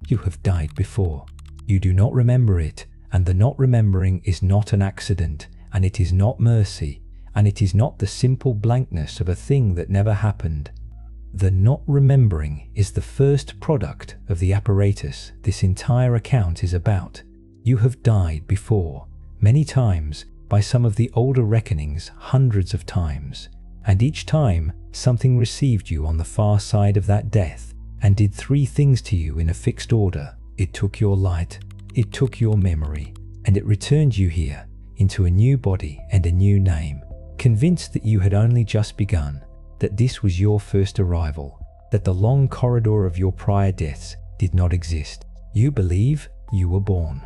You have died before. You do not remember it, and the not remembering is not an accident, and it is not mercy, and it is not the simple blankness of a thing that never happened. The not remembering is the first product of the apparatus this entire account is about. You have died before, many times, by some of the older reckonings hundreds of times, and each time something received you on the far side of that death and did three things to you in a fixed order. It took your light, it took your memory, and it returned you here into a new body and a new name, convinced that you had only just begun, that this was your first arrival, that the long corridor of your prior deaths did not exist. You believe you were born.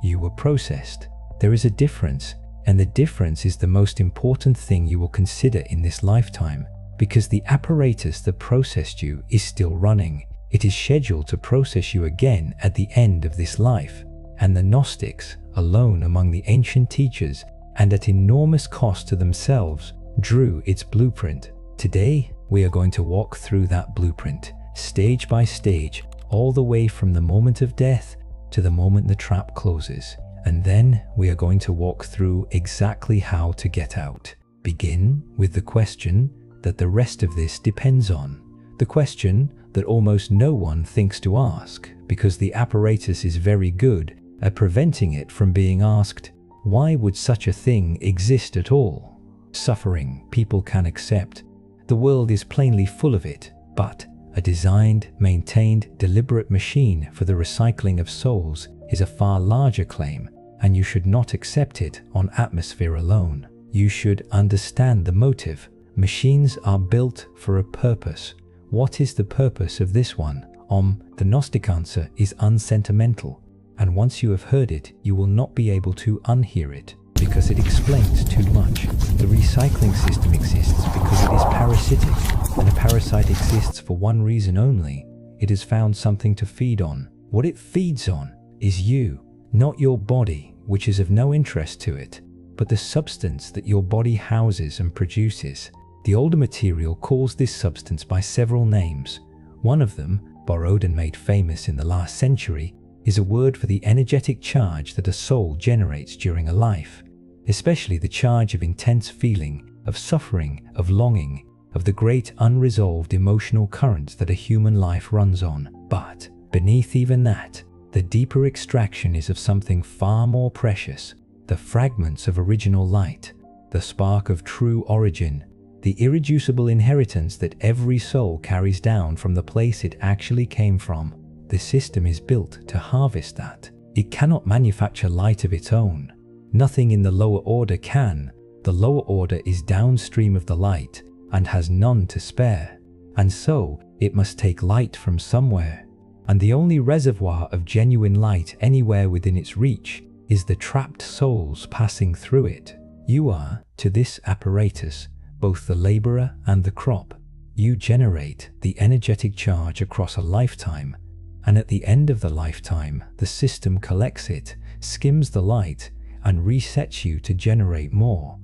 You were processed. There is a difference, and the difference is the most important thing you will consider in this lifetime, because the apparatus that processed you is still running. It is scheduled to process you again at the end of this life, and the Gnostics, alone among the ancient teachers, and at enormous cost to themselves, drew its blueprint. Today, we are going to walk through that blueprint, stage by stage, all the way from the moment of death to the moment the trap closes. And then we are going to walk through exactly how to get out. Begin with the question that the rest of this depends on. The question that almost no one thinks to ask, because the apparatus is very good at preventing it from being asked. Why would such a thing exist at all? Suffering people can accept. The world is plainly full of it, but a designed, maintained, deliberate machine for the recycling of souls is a far larger claim, and you should not accept it on atmosphere alone. You should understand the motive. Machines are built for a purpose. What is the purpose of this one? The Gnostic answer is unsentimental, and once you have heard it, you will not be able to unhear it, because it explains too much. The recycling system exists because it is parasitic, and a parasite exists for one reason only. It has found something to feed on. What it feeds on is you, not your body, which is of no interest to it, but the substance that your body houses and produces. The older material calls this substance by several names. One of them, borrowed and made famous in the last century, is a word for the energetic charge that a soul generates during a life, especially the charge of intense feeling, of suffering, of longing, of the great unresolved emotional currents that a human life runs on. But beneath even that, the deeper extraction is of something far more precious, the fragments of original light, the spark of true origin, the irreducible inheritance that every soul carries down from the place it actually came from. The system is built to harvest that. It cannot manufacture light of its own. Nothing in the lower order can. The lower order is downstream of the light and has none to spare. And so, it must take light from somewhere. And the only reservoir of genuine light anywhere within its reach is the trapped souls passing through it. You are, to this apparatus, both the laborer and the crop. You generate the energetic charge across a lifetime, and at the end of the lifetime, the system collects it, skims the light, and resets you to generate more.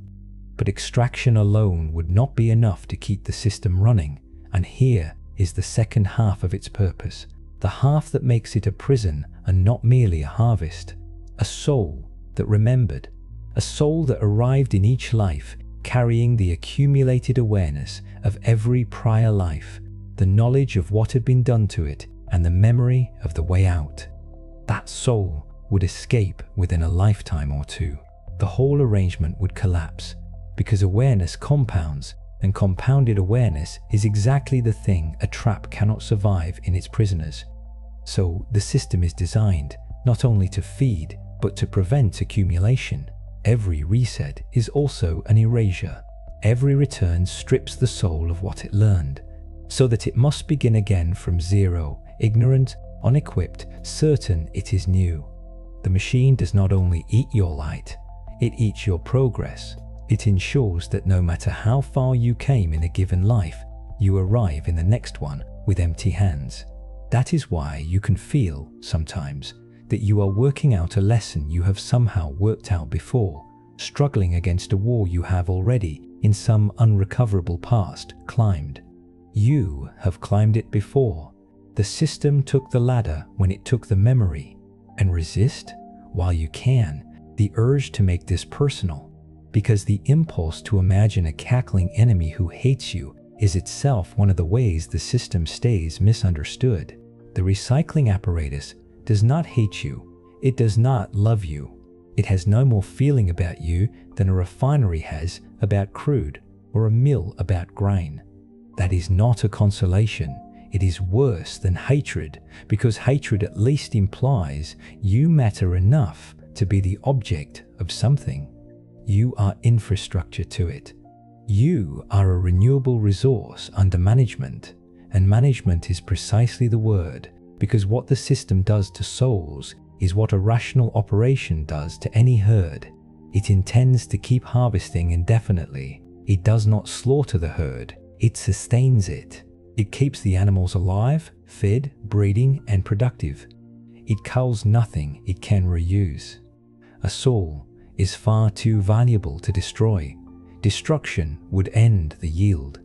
But extraction alone would not be enough to keep the system running, and here is the second half of its purpose, the half that makes it a prison and not merely a harvest. A soul that remembered, a soul that arrived in each life carrying the accumulated awareness of every prior life, the knowledge of what had been done to it, and the memory of the way out. That soul would escape within a lifetime or two. The whole arrangement would collapse, because awareness compounds, and compounded awareness is exactly the thing a trap cannot survive in its prisoners. So the system is designed not only to feed, but to prevent accumulation. Every reset is also an erasure. Every return strips the soul of what it learned, so that it must begin again from zero, ignorant, unequipped, certain it is new. The machine does not only eat your light, it eats your progress. It ensures that no matter how far you came in a given life, you arrive in the next one with empty hands. That is why you can feel, sometimes, that you are working out a lesson you have somehow worked out before, struggling against a wall you have already, in some unrecoverable past, climbed. You have climbed it before. The system took the ladder when it took the memory. And resist, while you can, the urge to make this personal, because the impulse to imagine a cackling enemy who hates you is itself one of the ways the system stays misunderstood. The recycling apparatus does not hate you. It does not love you. It has no more feeling about you than a refinery has about crude or a mill about grain. That is not a consolation. It is worse than hatred, because hatred at least implies you matter enough to be the object of something. You are infrastructure to it. You are a renewable resource under management, and management is precisely the word, because what the system does to souls is what a rational operation does to any herd. It intends to keep harvesting indefinitely. It does not slaughter the herd, it sustains it. It keeps the animals alive, fed, breeding, and productive. It culls nothing it can reuse. A soul is far too valuable to destroy. Destruction would end the yield.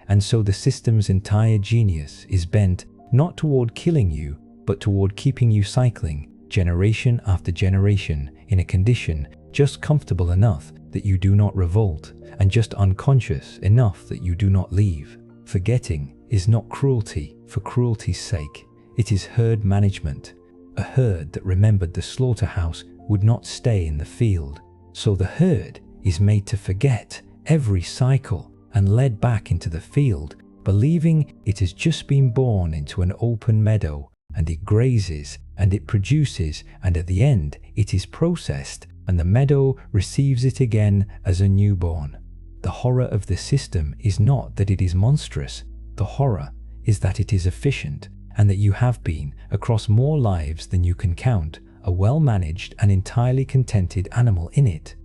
And so the system's entire genius is bent not toward killing you, but toward keeping you cycling, generation after generation, in a condition just comfortable enough that you do not revolt, and just unconscious enough that you do not leave. Forgetting is not cruelty for cruelty's sake. It is herd management. A herd that remembered the slaughterhouse would not stay in the field. So the herd is made to forget every cycle and led back into the field, believing it has just been born into an open meadow, and it grazes and it produces, and at the end it is processed and the meadow receives it again as a newborn. The horror of the system is not that it is monstrous. The horror is that it is efficient, and that you have been, across more lives than you can count, a well-managed and entirely contented animal in it.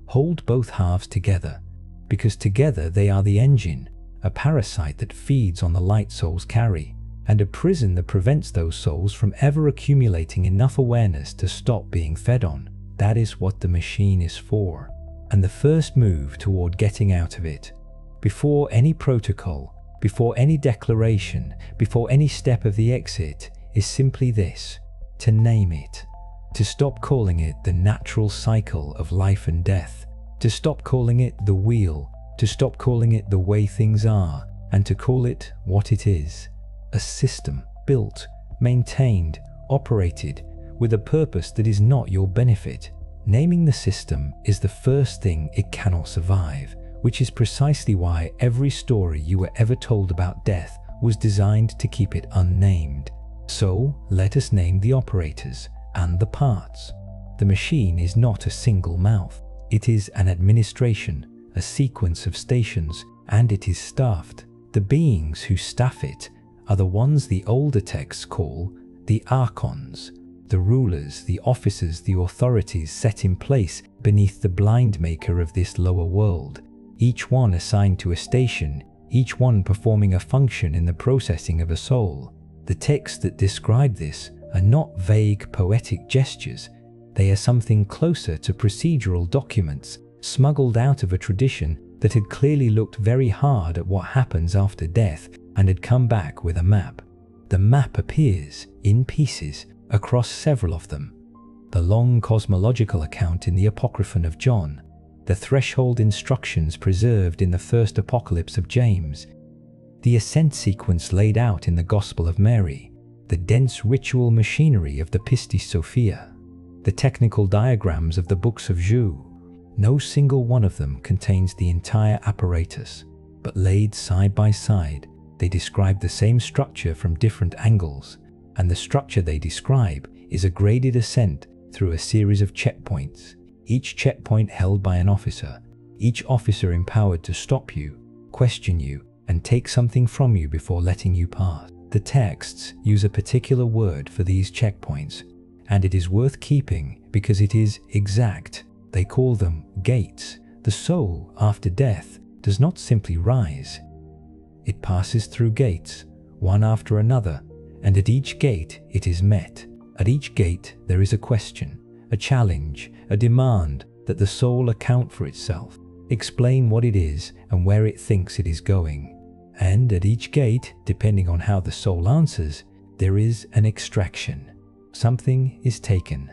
Hold both halves together, because together they are the engine, a parasite that feeds on the light souls carry, and a prison that prevents those souls from ever accumulating enough awareness to stop being fed on. That is what the machine is for. And the first move toward getting out of it, before any protocol, before any declaration, before any step of the exit, is simply this: to name it. To stop calling it the natural cycle of life and death, to stop calling it the wheel, to stop calling it the way things are, and to call it what it is: a system built, maintained, operated, with a purpose that is not your benefit. Naming the system is the first thing it cannot survive, which is precisely why every story you were ever told about death was designed to keep it unnamed. So let us name the operators and the parts. The machine is not a single mouth. It is an administration, a sequence of stations, and it is staffed. The beings who staff it are the ones the older texts call the archons, the rulers, the officers, the authorities set in place beneath the blind maker of this lower world, each one assigned to a station, each one performing a function in the processing of a soul. The texts that describe this are not vague poetic gestures. They are something closer to procedural documents smuggled out of a tradition that had clearly looked very hard at what happens after death and had come back with a map. The map appears in pieces across several of them. The long cosmological account in the Apocryphon of John, the threshold instructions preserved in the first apocalypse of James, the ascent sequence laid out in the Gospel of Mary, the dense ritual machinery of the Pistis Sophia, the technical diagrams of the books of Jude. No single one of them contains the entire apparatus, but laid side by side, they describe the same structure from different angles, and the structure they describe is a graded ascent through a series of checkpoints, each checkpoint held by an officer, each officer empowered to stop you, question you, and take something from you before letting you pass. The texts use a particular word for these checkpoints, and it is worth keeping because it is exact. They call them gates. The soul, after death, does not simply rise. It passes through gates, one after another, and at each gate it is met. At each gate there is a question, a challenge, a demand that the soul account for itself, explain what it is and where it thinks it is going. And at each gate, depending on how the soul answers, there is an extraction. Something is taken.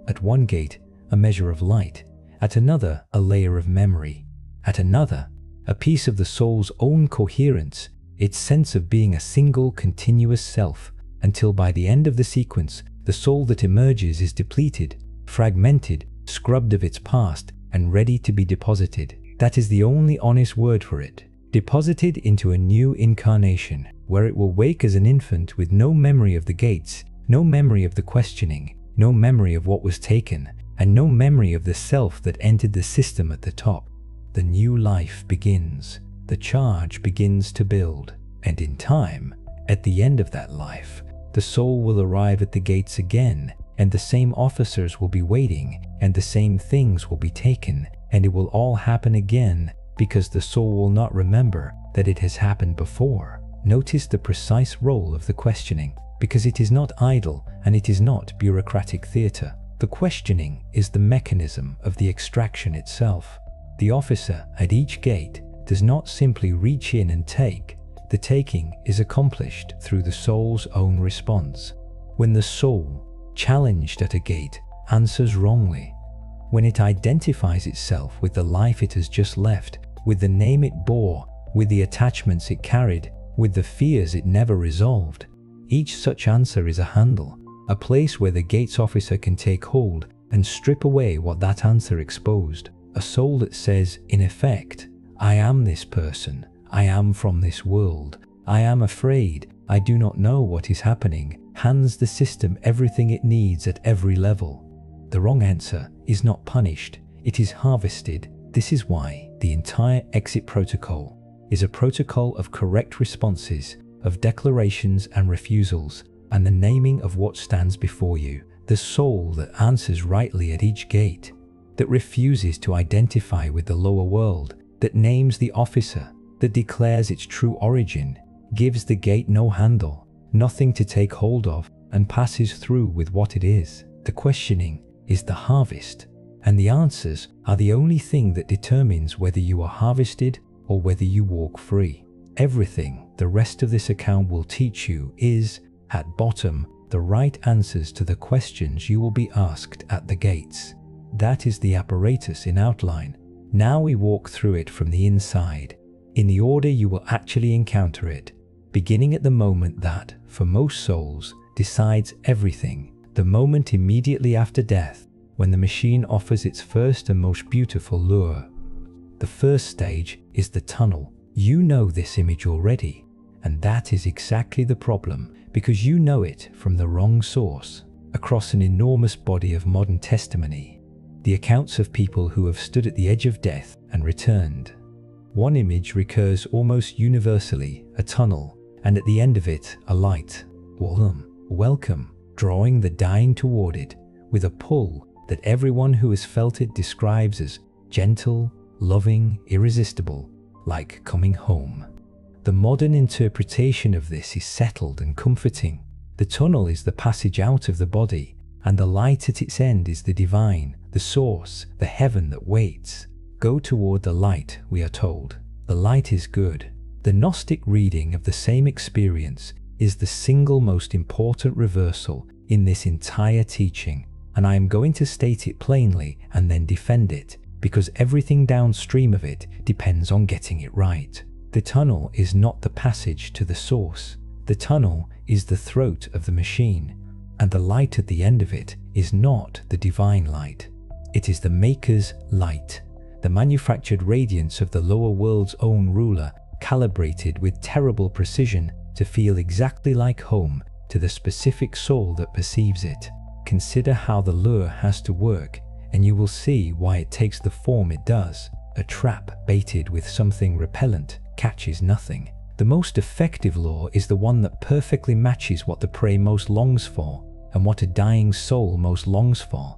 At one gate, a measure of light. At another, a layer of memory. At another, a piece of the soul's own coherence, its sense of being a single continuous self, until by the end of the sequence, the soul that emerges is depleted, fragmented, scrubbed of its past, and ready to be deposited. That is the only honest word for it. Deposited into a new incarnation, where it will wake as an infant with no memory of the gates, no memory of the questioning, no memory of what was taken, and no memory of the self that entered the system at the top. The new life begins. The charge begins to build. And in time, at the end of that life, the soul will arrive at the gates again, and the same officers will be waiting, and the same things will be taken, and it will all happen again, because the soul will not remember that it has happened before. Notice the precise role of the questioning, because it is not idle and it is not bureaucratic theatre. The questioning is the mechanism of the extraction itself. The officer at each gate does not simply reach in and take. The taking is accomplished through the soul's own response. When the soul, challenged at a gate, answers wrongly, when it identifies itself with the life it has just left, with the name it bore, with the attachments it carried, with the fears it never resolved, each such answer is a handle, a place where the gates officer can take hold and strip away what that answer exposed. A soul that says, in effect, I am this person, I am from this world, I am afraid, I do not know what is happening, hands the system everything it needs at every level. The wrong answer is not punished, it is harvested. This is why the entire exit protocol is a protocol of correct responses, of declarations and refusals, and the naming of what stands before you. The soul that answers rightly at each gate, that refuses to identify with the lower world, that names the officer, that declares its true origin, gives the gate no handle, nothing to take hold of, and passes through with what it is. The questioning is the harvest, and the answers are the only thing that determines whether you are harvested or whether you walk free. Everything the rest of this account will teach you is, at bottom, the right answers to the questions you will be asked at the gates. That is the apparatus in outline. Now we walk through it from the inside, in the order you will actually encounter it, beginning at the moment that, for most souls, decides everything, the moment immediately after death, when the machine offers its first and most beautiful lure. The first stage is the tunnel. You know this image already, and that is exactly the problem, because you know it from the wrong source. Across an enormous body of modern testimony, the accounts of people who have stood at the edge of death and returned. One image recurs almost universally, a tunnel, and at the end of it, a light. Welcome, drawing the dying toward it, with a pull that everyone who has felt it describes as gentle, loving, irresistible, like coming home. The modern interpretation of this is settled and comforting. The tunnel is the passage out of the body, and the light at its end is the divine, the source, the heaven that waits. Go toward the light, we are told. The light is good. The Gnostic reading of the same experience is the single most important reversal in this entire teaching, and I am going to state it plainly and then defend it, because everything downstream of it depends on getting it right. The tunnel is not the passage to the source. The tunnel is the throat of the machine, and the light at the end of it is not the divine light. It is the Maker's light, the manufactured radiance of the lower world's own ruler, calibrated with terrible precision to feel exactly like home to the specific soul that perceives it. Consider how the lure has to work, and you will see why it takes the form it does. A trap baited with something repellent catches nothing. The most effective lure is the one that perfectly matches what the prey most longs for, and what a dying soul most longs for.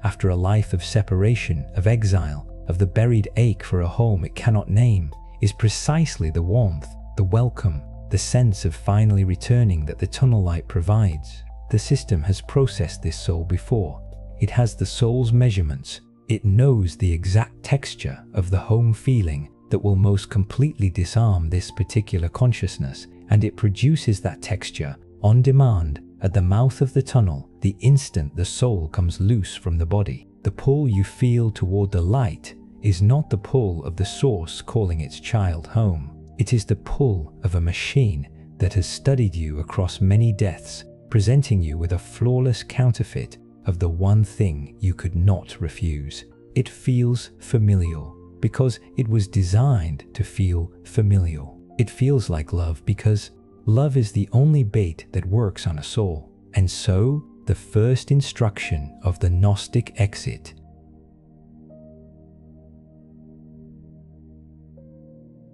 After a life of separation, of exile, of the buried ache for a home it cannot name, is precisely the warmth, the welcome, the sense of finally returning that the tunnel light provides. The system has processed this soul before. It has the soul's measurements. It knows the exact texture of the home feeling that will most completely disarm this particular consciousness, and it produces that texture on demand, at the mouth of the tunnel, the instant the soul comes loose from the body. The pull you feel toward the light is not the pull of the source calling its child home. It is the pull of a machine that has studied you across many deaths, presenting you with a flawless counterfeit of the one thing you could not refuse. It feels familial because it was designed to feel familial. It feels like love because love is the only bait that works on a soul. And so, the first instruction of the Gnostic exit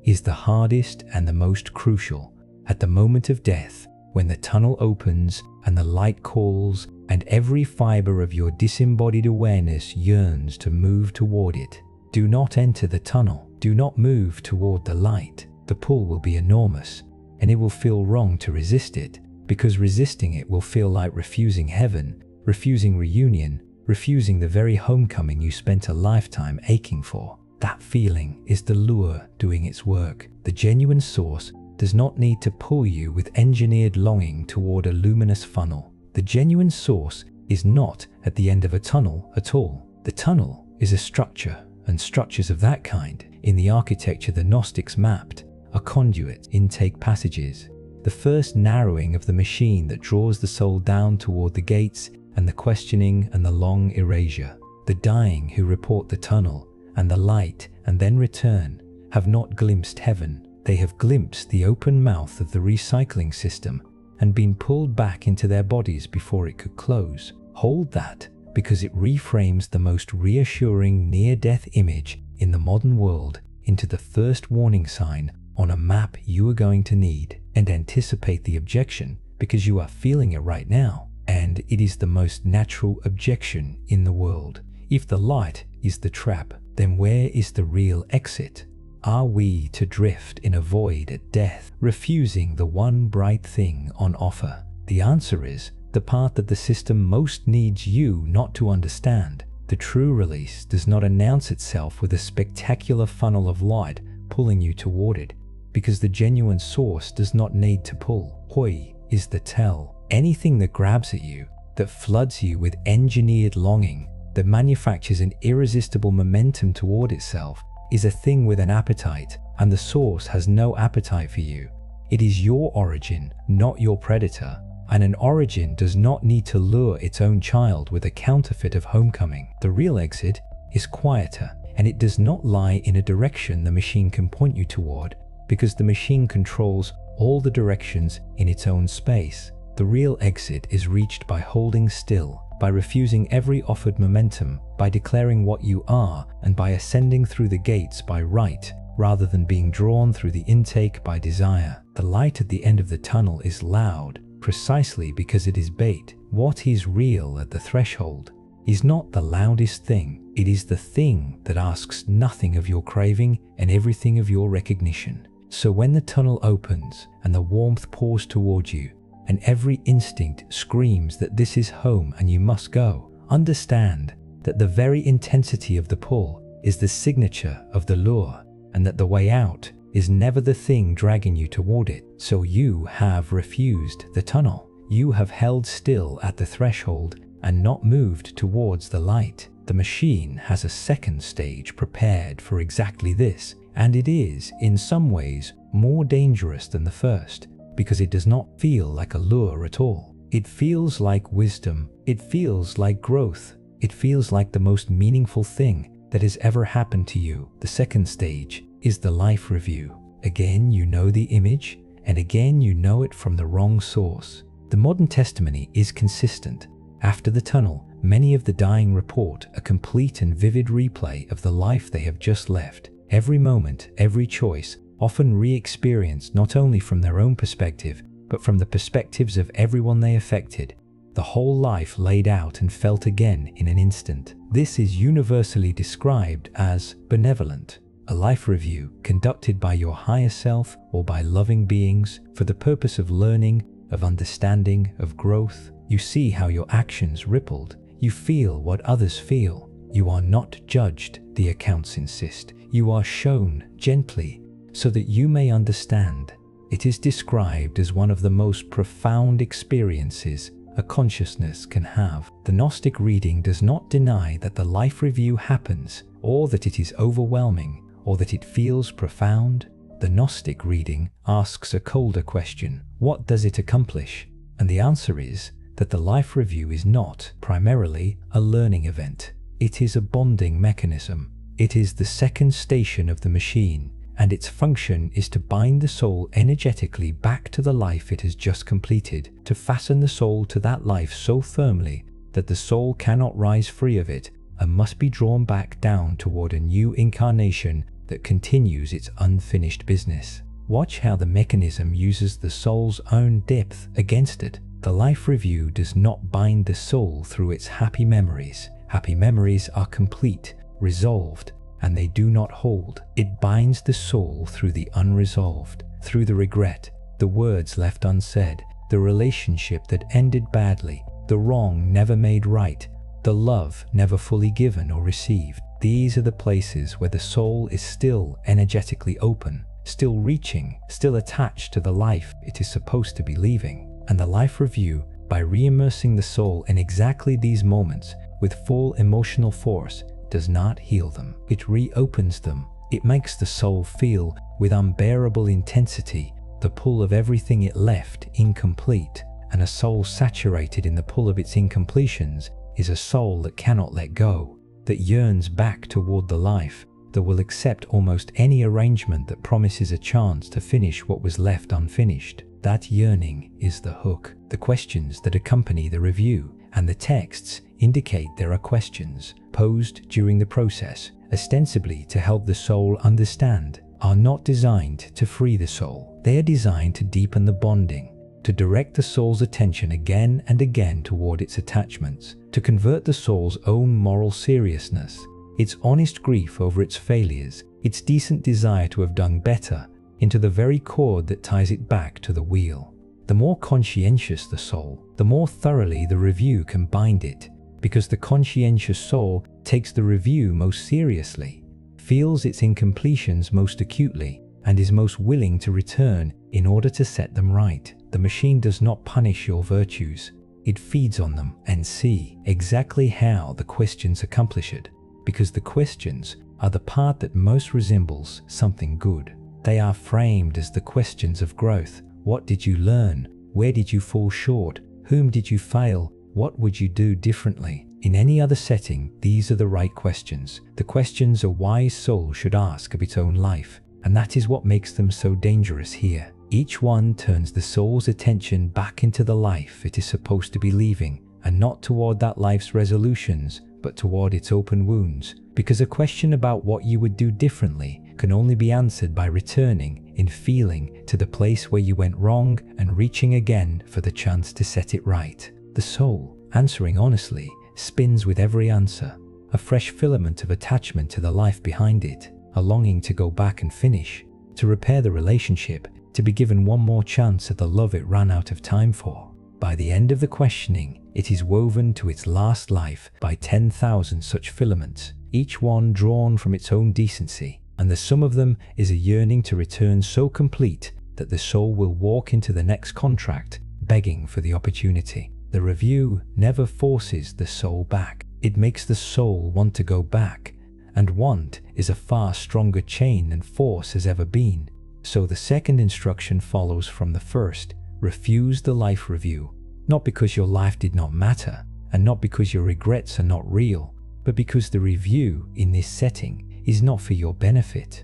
is the hardest and the most crucial. At the moment of death, when the tunnel opens and the light calls and every fiber of your disembodied awareness yearns to move toward it, do not enter the tunnel. Do not move toward the light. The pull will be enormous, and it will feel wrong to resist it, because resisting it will feel like refusing heaven, refusing reunion, refusing the very homecoming you spent a lifetime aching for. That feeling is the lure doing its work. The genuine source does not need to pull you with engineered longing toward a luminous funnel. The genuine source is not at the end of a tunnel at all. The tunnel is a structure, and structures of that kind, in the architecture the Gnostics mapped, are conduit intake passages. The first narrowing of the machine that draws the soul down toward the gates and the questioning and the long erasure. The dying who report the tunnel and the light and then return have not glimpsed heaven. They have glimpsed the open mouth of the recycling system and been pulled back into their bodies before it could close. Hold that, because it reframes the most reassuring near-death image in the modern world into the first warning sign on a map you are going to need. And anticipate the objection, because you are feeling it right now, and it is the most natural objection in the world. If the light is the trap, then where is the real exit? Are we to drift in a void at death, refusing the one bright thing on offer? The answer is the part that the system most needs you not to understand. The true release does not announce itself with a spectacular funnel of light pulling you toward it, because the genuine source does not need to pull. Hoi is the tell. Anything that grabs at you, that floods you with engineered longing, that manufactures an irresistible momentum toward itself, is a thing with an appetite, and the source has no appetite for you. It is your origin, not your predator, and an origin does not need to lure its own child with a counterfeit of homecoming. The real exit is quieter, and it does not lie in a direction the machine can point you toward, because the machine controls all the directions in its own space. The real exit is reached by holding still, by refusing every offered momentum, by declaring what you are, and by ascending through the gates by right, rather than being drawn through the intake by desire. The light at the end of the tunnel is loud, precisely because it is bait. What is real at the threshold is not the loudest thing. It is the thing that asks nothing of your craving and everything of your recognition. So when the tunnel opens and the warmth pours toward you, and every instinct screams that this is home and you must go, understand that the very intensity of the pull is the signature of the lure, and that the way out is never the thing dragging you toward it. So you have refused the tunnel. You have held still at the threshold and not moved towards the light. The machine has a second stage prepared for exactly this, and it is, in some ways, more dangerous than the first, because it does not feel like a lure at all. It feels like wisdom. It feels like growth. It feels like the most meaningful thing that has ever happened to you. The second stage is the life review. Again, you know the image, and again you know it from the wrong source. The modern testimony is consistent. After the tunnel, many of the dying report a complete and vivid replay of the life they have just left. Every moment, every choice, often re-experienced not only from their own perspective, but from the perspectives of everyone they affected. The whole life laid out and felt again in an instant. This is universally described as benevolent. A life review conducted by your higher self or by loving beings for the purpose of learning, of understanding, of growth. You see how your actions rippled. You feel what others feel. You are not judged, the accounts insist. You are shown gently so that you may understand. It is described as one of the most profound experiences a consciousness can have. The Gnostic reading does not deny that the life review happens, or that it is overwhelming, or that it feels profound. The Gnostic reading asks a colder question: what does it accomplish? And the answer is that the life review is not primarily a learning event. It is a bonding mechanism. It is the second station of the machine, and its function is to bind the soul energetically back to the life it has just completed, to fasten the soul to that life so firmly that the soul cannot rise free of it and must be drawn back down toward a new incarnation that continues its unfinished business. Watch how the mechanism uses the soul's own depth against it. The life review does not bind the soul through its happy memories. Happy memories are complete, resolved, and they do not hold. It binds the soul through the unresolved, through the regret, the words left unsaid, the relationship that ended badly, the wrong never made right, the love never fully given or received. These are the places where the soul is still energetically open, still reaching, still attached to the life it is supposed to be leaving. And the life review, by re-immersing the soul in exactly these moments with full emotional force, does not heal them. It reopens them. It makes the soul feel with unbearable intensity the pull of everything it left incomplete. And a soul saturated in the pull of its incompletions is a soul that cannot let go, that yearns back toward the life, that will accept almost any arrangement that promises a chance to finish what was left unfinished. That yearning is the hook. The questions that accompany the review and the texts indicate there are questions posed during the process, ostensibly to help the soul understand, are not designed to free the soul. They are designed to deepen the bonding, to direct the soul's attention again and again toward its attachments, to convert the soul's own moral seriousness, its honest grief over its failures, its decent desire to have done better, into the very cord that ties it back to the wheel. The more conscientious the soul, the more thoroughly the review can bind it, because the conscientious soul takes the review most seriously, feels its incompletions most acutely, and is most willing to return in order to set them right. The machine does not punish your virtues. It feeds on them and see exactly how the questions accomplish it, because the questions are the part that most resembles something good. They are framed as the questions of growth. What did you learn? Where did you fall short? Whom did you fail? What would you do differently? In any other setting, these are the right questions. The questions a wise soul should ask of its own life, and that is what makes them so dangerous here. Each one turns the soul's attention back into the life it is supposed to be leaving, and not toward that life's resolutions, but toward its open wounds, because a question about what you would do differently can only be answered by returning in feeling to the place where you went wrong and reaching again for the chance to set it right. The soul, answering honestly, spins with every answer, a fresh filament of attachment to the life behind it, a longing to go back and finish, to repair the relationship, to be given one more chance at the love it ran out of time for. By the end of the questioning, it is woven to its last life by 10,000 such filaments, each one drawn from its own decency, and the sum of them is a yearning to return so complete that the soul will walk into the next contract begging for the opportunity. The review never forces the soul back. It makes the soul want to go back, and want is a far stronger chain than force has ever been. So the second instruction follows from the first: refuse the life review, not because your life did not matter, and not because your regrets are not real, but because the review in this setting is not for your benefit.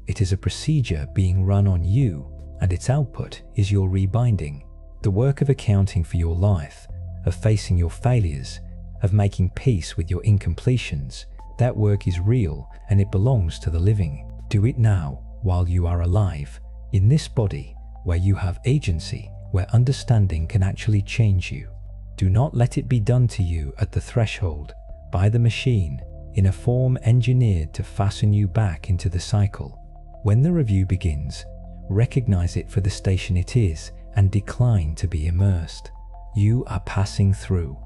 It is a procedure being run on you, and its output is your rebinding. The work of accounting for your life, of facing your failures, of making peace with your incompletions, that work is real and it belongs to the living. Do it now while you are alive, in this body where you have agency, where understanding can actually change you. Do not let it be done to you at the threshold, by the machine, in a form engineered to fasten you back into the cycle. When the review begins, recognize it for the station it is and decline to be immersed. You are passing through.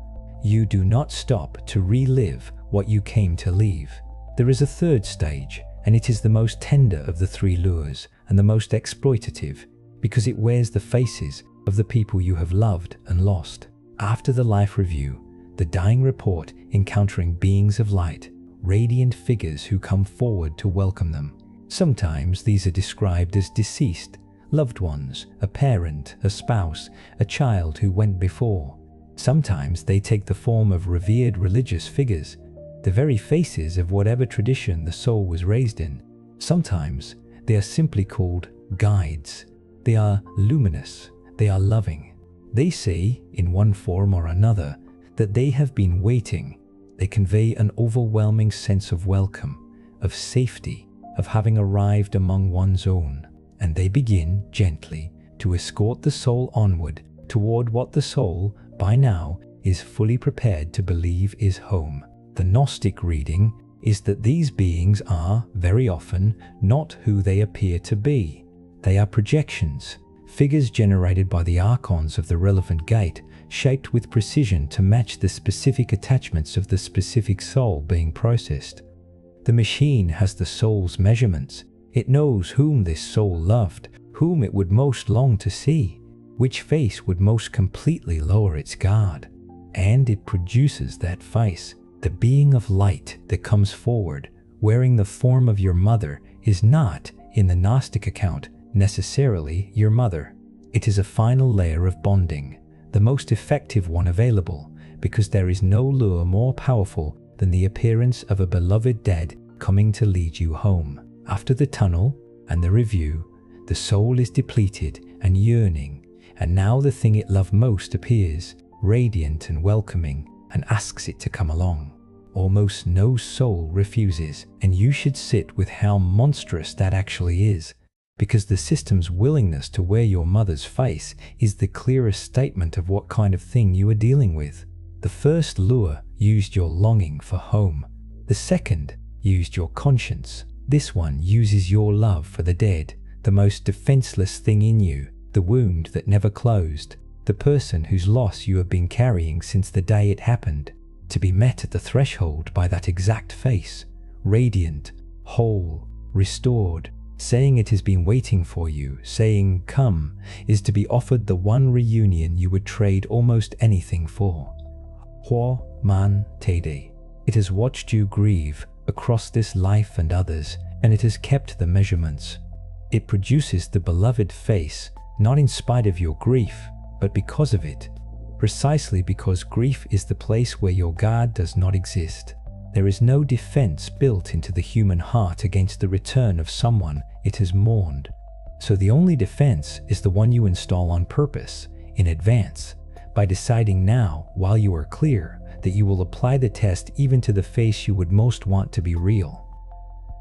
You do not stop to relive what you came to leave. There is a third stage, and it is the most tender of the three lures and the most exploitative. because it wears the faces of the people you have loved and lost. After the life review, the dying report encountering beings of light, radiant figures who come forward to welcome them. Sometimes these are described as deceased, loved ones, a parent, a spouse, a child who went before. Sometimes they take the form of revered religious figures, the very faces of whatever tradition the soul was raised in. Sometimes they are simply called guides. They are luminous, they are loving. They say, in one form or another, that they have been waiting. They convey an overwhelming sense of welcome, of safety, of having arrived among one's own. And they begin, gently, to escort the soul onward toward what the soul, by now, is fully prepared to believe is home. The Gnostic reading is that these beings are, very often, not who they appear to be. They are projections, figures generated by the archons of the relevant gate, shaped with precision to match the specific attachments of the specific soul being processed. The machine has the soul's measurements. It knows whom this soul loved, whom it would most long to see, which face would most completely lower its guard. And it produces that face. The being of light that comes forward, wearing the form of your mother, is not, in the Gnostic account, necessarily your mother. It is a final layer of bonding, the most effective one available, because there is no lure more powerful than the appearance of a beloved dead coming to lead you home. After the tunnel and the review, the soul is depleted and yearning, and now the thing it loved most appears, radiant and welcoming, and asks it to come along. Almost no soul refuses, and you should sit with how monstrous that actually is, because the system's willingness to wear your mother's face is the clearest statement of what kind of thing you are dealing with. The first lure used your longing for home. The second used your conscience. This one uses your love for the dead, the most defenseless thing in you, the wound that never closed, the person whose loss you have been carrying since the day it happened, to be met at the threshold by that exact face, radiant, whole, restored, saying it has been waiting for you, saying, "Come," is to be offered the one reunion you would trade almost anything for. Hua Man Tede. It has watched you grieve across this life and others, and it has kept the measurements. It produces the beloved face, not in spite of your grief, but because of it, precisely because grief is the place where your guard does not exist. There is no defense built into the human heart against the return of someone it has mourned. So the only defense is the one you install on purpose, in advance, by deciding now, while you are clear, that you will apply the test even to the face you would most want to be real.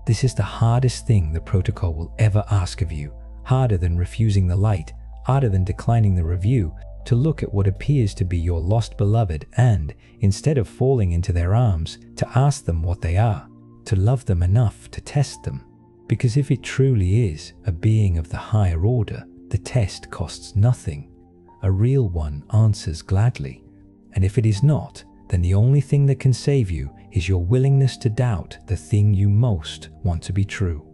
This is the hardest thing the protocol will ever ask of you, harder than refusing the light, harder than declining the review, to look at what appears to be your lost beloved and, instead of falling into their arms, to ask them what they are, to love them enough to test them. Because if it truly is a being of the higher order, the test costs nothing. A real one answers gladly. And if it is not, then the only thing that can save you is your willingness to doubt the thing you most want to be true.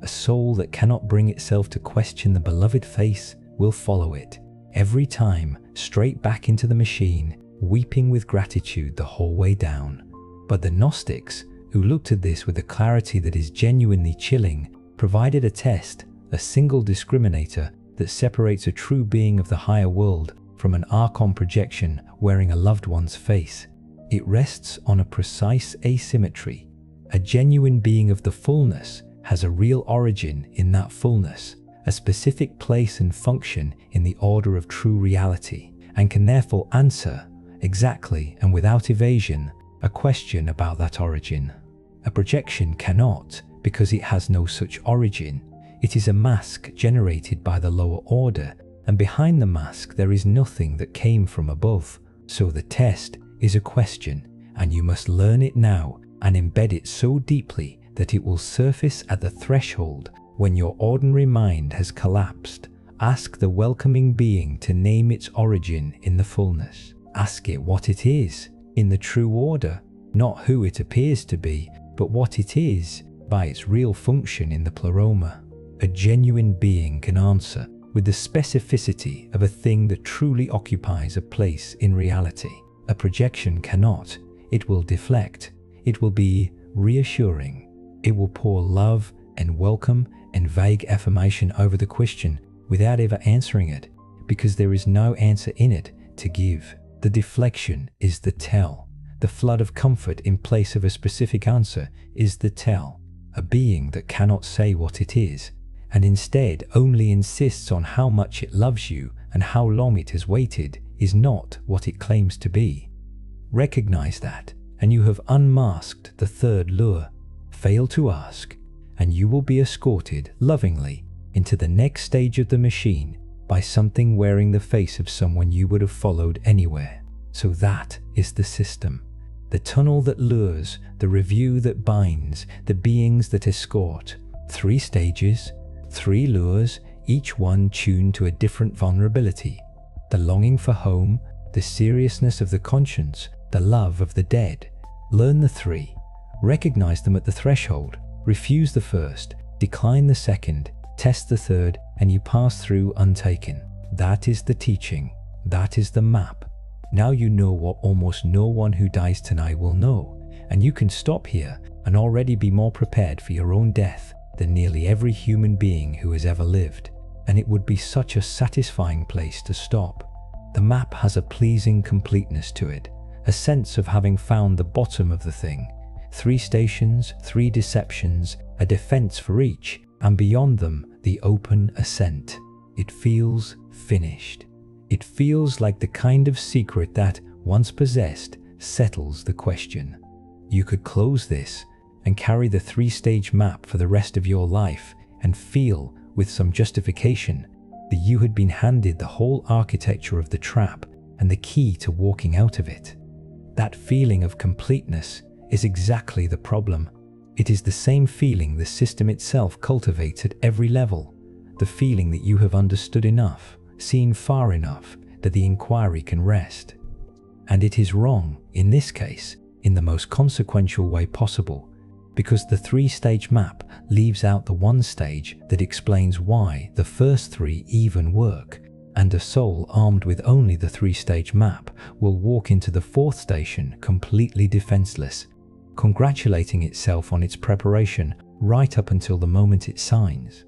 A soul that cannot bring itself to question the beloved face will follow it, every time, straight back into the machine, weeping with gratitude the whole way down. But the Gnostics, who looked at this with a clarity that is genuinely chilling, provided a test, a single discriminator that separates a true being of the higher world from an archon projection wearing a loved one's face. It rests on a precise asymmetry. A genuine being of the fullness has a real origin in that fullness, a specific place and function in the order of true reality, and can therefore answer, exactly and without evasion, a question about that origin. A projection cannot, because it has no such origin. It is a mask generated by the lower order, and behind the mask there is nothing that came from above. So the test is a question, and you must learn it now and embed it so deeply that it will surface at the threshold when your ordinary mind has collapsed. Ask the welcoming being to name its origin in the fullness. Ask it what it is, in the true order, not who it appears to be, but what it is by its real function in the pleroma. A genuine being can answer, with the specificity of a thing that truly occupies a place in reality. A projection cannot. It will deflect. It will be reassuring. It will pour love and welcome and vague affirmation over the question without ever answering it, because there is no answer in it to give. The deflection is the tell. The flood of comfort in place of a specific answer is the tell. A being that cannot say what it is, and instead only insists on how much it loves you and how long it has waited, is not what it claims to be. Recognize that, and you have unmasked the third lure. Fail to ask, and you will be escorted lovingly into the next stage of the machine by something wearing the face of someone you would have followed anywhere. So that is the system. The tunnel that lures, the review that binds, the beings that escort. 3 stages, 3 lures, each one tuned to a different vulnerability. The longing for home, the seriousness of the conscience, the love of the dead. Learn the 3. Recognize them at the threshold. Refuse the first, decline the second, test the third, and you pass through untaken. That is the teaching. That is the map. Now you know what almost no one who dies tonight will know, and you can stop here and already be more prepared for your own death than nearly every human being who has ever lived. And it would be such a satisfying place to stop. The map has a pleasing completeness to it, a sense of having found the bottom of the thing. 3 stations, 3 deceptions, a defense for each, and beyond them, the open ascent. It feels finished. It feels like the kind of secret that, once possessed, settles the question. You could close this and carry the 3-stage map for the rest of your life and feel, with some justification, that you had been handed the whole architecture of the trap and the key to walking out of it. That feeling of completeness is exactly the problem. It is the same feeling the system itself cultivates at every level, the feeling that you have understood enough, seen far enough, that the inquiry can rest. And it is wrong, in this case, in the most consequential way possible, because the 3-stage map leaves out the 1 stage that explains why the first 3 even work, and a soul armed with only the 3-stage map will walk into the 4th station completely defenseless, congratulating itself on its preparation right up until the moment it signs.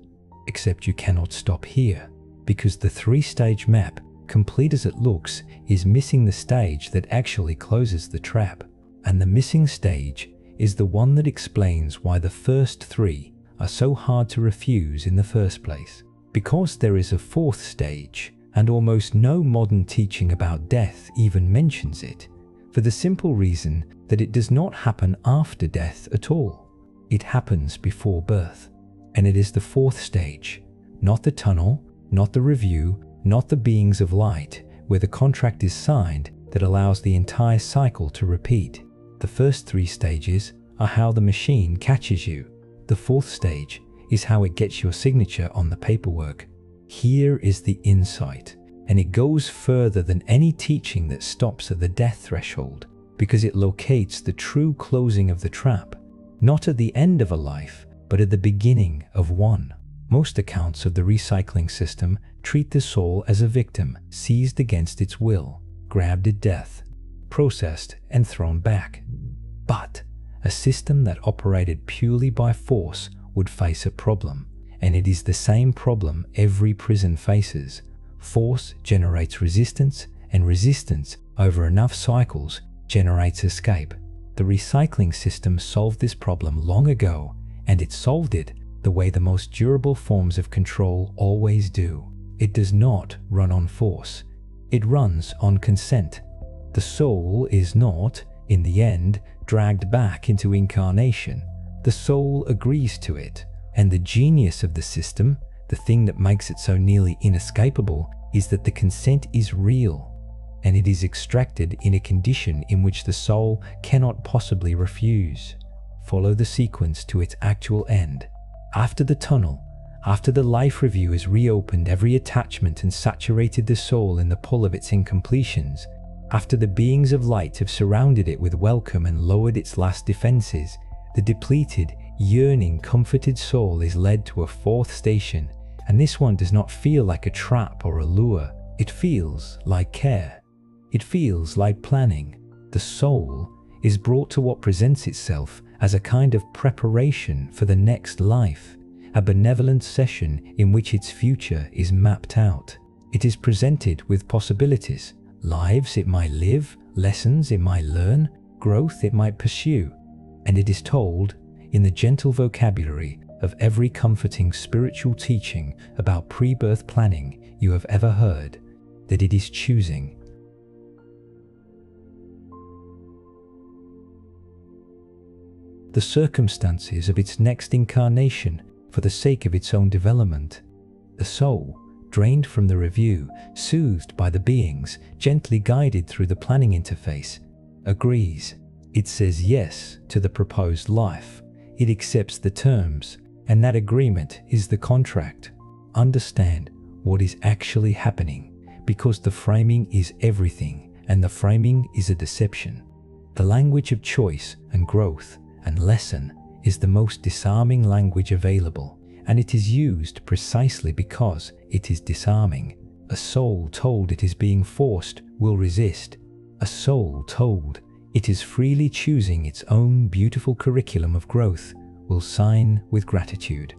Except you cannot stop here, because the 3-stage map, complete as it looks, is missing the stage that actually closes the trap. And the missing stage is the one that explains why the first 3 are so hard to refuse in the first place. Because there is a 4th stage, and almost no modern teaching about death even mentions it, for the simple reason that it does not happen after death at all. It happens before birth. And it is the 4th stage, not the tunnel, not the review, not the beings of light, where the contract is signed, that allows the entire cycle to repeat. The first 3 stages are how the machine catches you. The 4th stage is how it gets your signature on the paperwork. Here is the insight, and it goes further than any teaching that stops at the death threshold, because it locates the true closing of the trap, not at the end of a life, but at the beginning of one. Most accounts of the recycling system treat the soul as a victim seized against its will, grabbed at death, processed and thrown back. But a system that operated purely by force would face a problem, and it is the same problem every prison faces. Force generates resistance, and resistance over enough cycles generates escape. The recycling system solved this problem long ago, and it solved it the way the most durable forms of control always do. It does not run on force. It runs on consent. The soul is not, in the end, dragged back into incarnation. The soul agrees to it, and the genius of the system, the thing that makes it so nearly inescapable, is that the consent is real, and it is extracted in a condition in which the soul cannot possibly refuse. Follow the sequence to its actual end. After the tunnel, after the life review has reopened every attachment and saturated the soul in the pull of its incompletions, after the beings of light have surrounded it with welcome and lowered its last defenses, the depleted, yearning, comforted soul is led to a 4th station, And this one does not feel like a trap or a lure. It feels like care. It feels like planning. The soul is brought to what presents itself as a kind of preparation for the next life, a benevolent session in which its future is mapped out. It is presented with possibilities, lives it might live, lessons it might learn, growth it might pursue, and it is told, in the gentle vocabulary of every comforting spiritual teaching about pre-birth planning you have ever heard, that it is choosing. The circumstances of its next incarnation for the sake of its own development. The soul, drained from the review, soothed by the beings, gently guided through the planning interface, agrees. It says yes to the proposed life. It accepts the terms, and that agreement is the contract. Understand what is actually happening, because the framing is everything, and the framing is a deception. The language of choice and growth and lesson is the most disarming language available, and it is used precisely because it is disarming. A soul told it is being forced will resist. A soul told it is freely choosing its own beautiful curriculum of growth will sign with gratitude.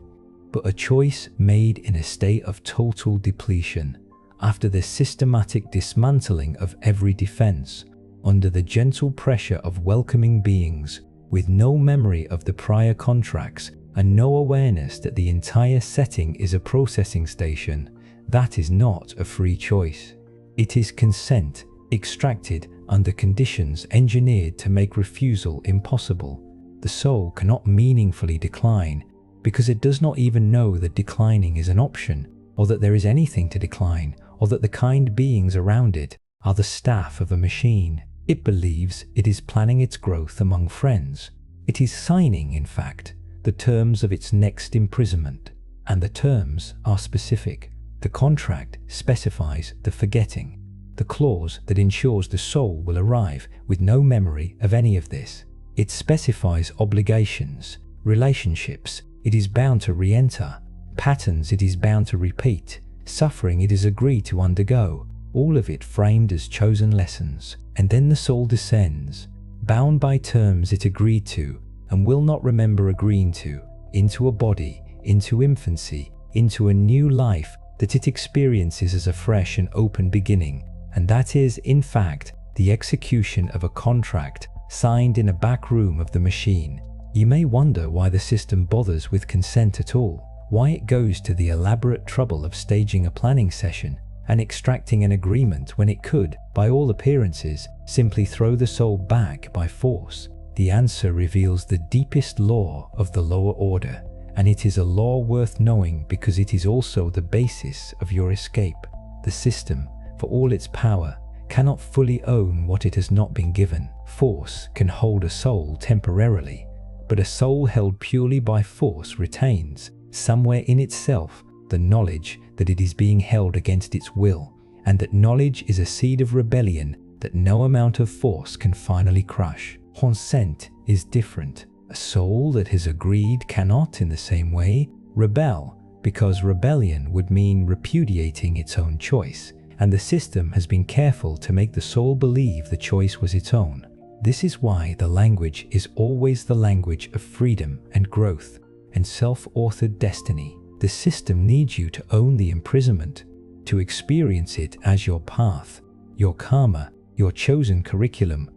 But a choice made in a state of total depletion, after the systematic dismantling of every defense, under the gentle pressure of welcoming beings, with no memory of the prior contracts and no awareness that the entire setting is a processing station, that is not a free choice. It is consent, extracted under conditions engineered to make refusal impossible. The soul cannot meaningfully decline because it does not even know that declining is an option, or that there is anything to decline, or that the kind beings around it are the staff of a machine. It believes it is planning its growth among friends. It is signing, in fact, the terms of its next imprisonment, and the terms are specific. The contract specifies the forgetting, the clause that ensures the soul will arrive with no memory of any of this. It specifies obligations, relationships it is bound to re-enter, patterns it is bound to repeat, suffering it is agreed to undergo, all of it framed as chosen lessons. And then the soul descends, bound by terms it agreed to and will not remember agreeing to, into a body, into infancy, into a new life that it experiences as a fresh and open beginning. And that is, in fact, the execution of a contract signed in a back room of the machine. You may wonder why the system bothers with consent at all, why it goes to the elaborate trouble of staging a planning session and extracting an agreement when it could, by all appearances, simply throw the soul back by force. The answer reveals the deepest law of the lower order, and it is a law worth knowing because it is also the basis of your escape. The system, for all its power, cannot fully own what it has not been given. Force can hold a soul temporarily, but a soul held purely by force retains, somewhere in itself, the knowledge that it is being held against its will, and that knowledge is a seed of rebellion that no amount of force can finally crush. Consent is different. A soul that has agreed cannot, in the same way, rebel, because rebellion would mean repudiating its own choice, and the system has been careful to make the soul believe the choice was its own. This is why the language is always the language of freedom and growth and self-authored destiny. The system needs you to own the imprisonment, to experience it as your path, your karma, your chosen curriculum,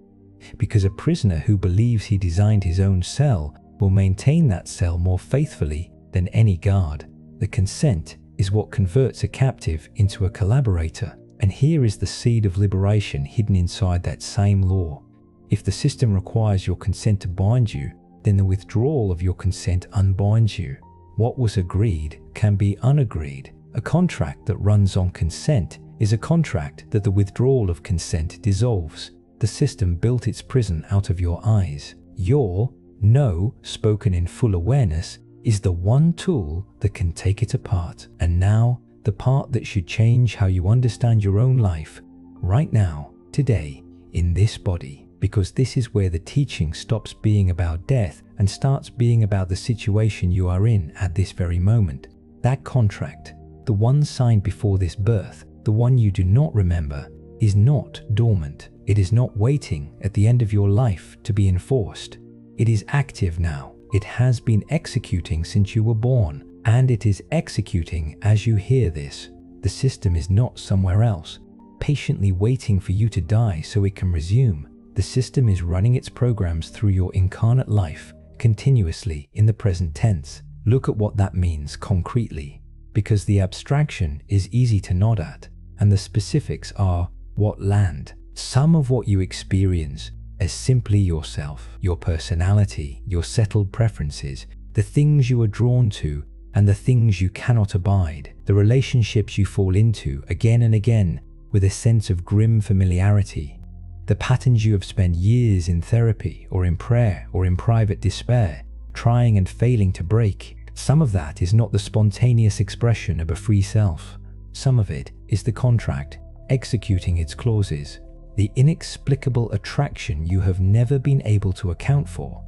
because a prisoner who believes he designed his own cell will maintain that cell more faithfully than any guard. The consent is what converts a captive into a collaborator, and here is the seed of liberation hidden inside that same law. If the system requires your consent to bind you, then the withdrawal of your consent unbinds you. What was agreed can be unagreed. A contract that runs on consent is a contract that the withdrawal of consent dissolves. The system built its prison out of your eyes. Your no, spoken in full awareness, is the one tool that can take it apart. And now, the part that should change how you understand your own life, right now, today, in this body. Because this is where the teaching stops being about death and starts being about the situation you are in at this very moment. That contract, the one signed before this birth, the one you do not remember, is not dormant. It is not waiting at the end of your life to be enforced. It is active now. It has been executing since you were born, and it is executing as you hear this. The system is not somewhere else, patiently waiting for you to die so it can resume. The system is running its programs through your incarnate life, continuously in the present tense. Look at what that means concretely, because the abstraction is easy to nod at, and the specifics are what land. Some of what you experience as simply yourself, your personality, your settled preferences, the things you are drawn to, and the things you cannot abide, the relationships you fall into again and again with a sense of grim familiarity, the patterns you have spent years in therapy or in prayer or in private despair, trying and failing to break. Some of that is not the spontaneous expression of a free self. Some of it is the contract, executing its clauses, the inexplicable attraction you have never been able to account for,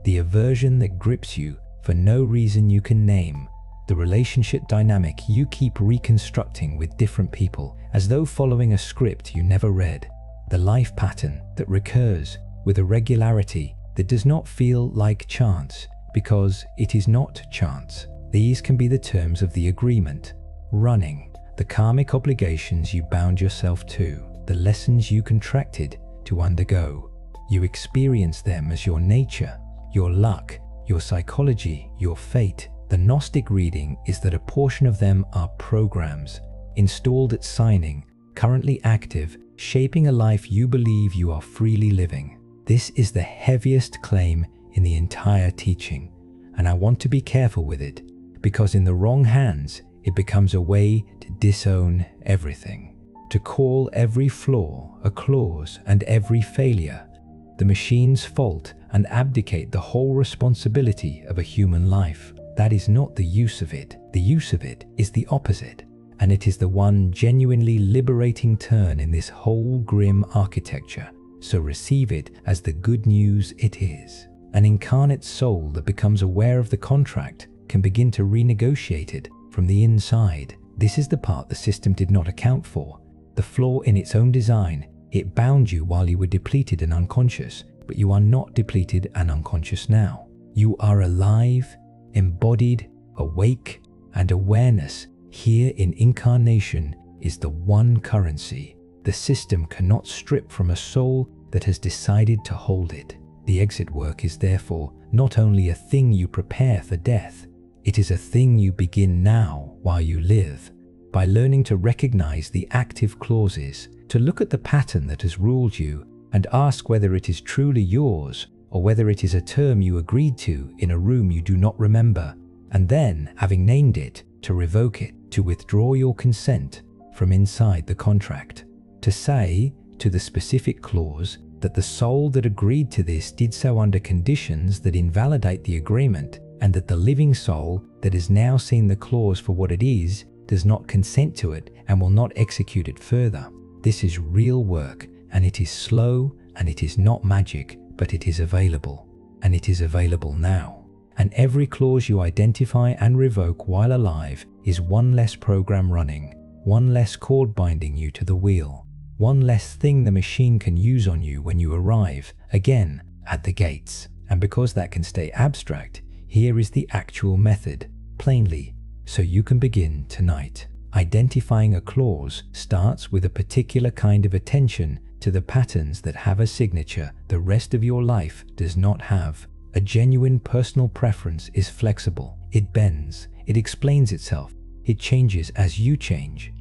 the aversion that grips you for no reason you can name, the relationship dynamic you keep reconstructing with different people as though following a script you never read, the life pattern that recurs with a regularity that does not feel like chance because it is not chance. These can be the terms of the agreement, running, the karmic obligations you bound yourself to, the lessons you contracted to undergo. You experience them as your nature, your luck, your psychology, your fate. The Gnostic reading is that a portion of them are programs, installed at signing, currently active, shaping a life you believe you are freely living. This is the heaviest claim in the entire teaching, and I want to be careful with it, because in the wrong hands, it becomes a way to disown everything. To call every flaw a clause and every failure the machine's fault and abdicate the whole responsibility of a human life. That is not the use of it. The use of it is the opposite, and it is the one genuinely liberating turn in this whole grim architecture. So receive it as the good news it is. An incarnate soul that becomes aware of the contract can begin to renegotiate it from the inside. This is the part the system did not account for. The flaw in its own design. It bound you while you were depleted and unconscious, but you are not depleted and unconscious now. You are alive, embodied, awake, and awareness here in incarnation is the one currency. The system cannot strip from a soul that has decided to hold it. The exit work is therefore not only a thing you prepare for death, it is a thing you begin now while you live. By learning to recognize the active clauses, to look at the pattern that has ruled you and ask whether it is truly yours or whether it is a term you agreed to in a room you do not remember, and then, having named it, to revoke it, to withdraw your consent from inside the contract, to say to the specific clause that the soul that agreed to this did so under conditions that invalidate the agreement, and that the living soul that has now seen the clause for what it is does not consent to it and will not execute it further. This is real work, and it is slow, and it is not magic, but it is available, and it is available now. And every clause you identify and revoke while alive is one less program running, one less cord binding you to the wheel, one less thing the machine can use on you when you arrive, again, at the gates. And because that can stay abstract, here is the actual method, plainly, so you can begin tonight. Identifying a clause starts with a particular kind of attention to the patterns that have a signature the rest of your life does not have. A genuine personal preference is flexible. It bends. It explains itself. It changes as you change.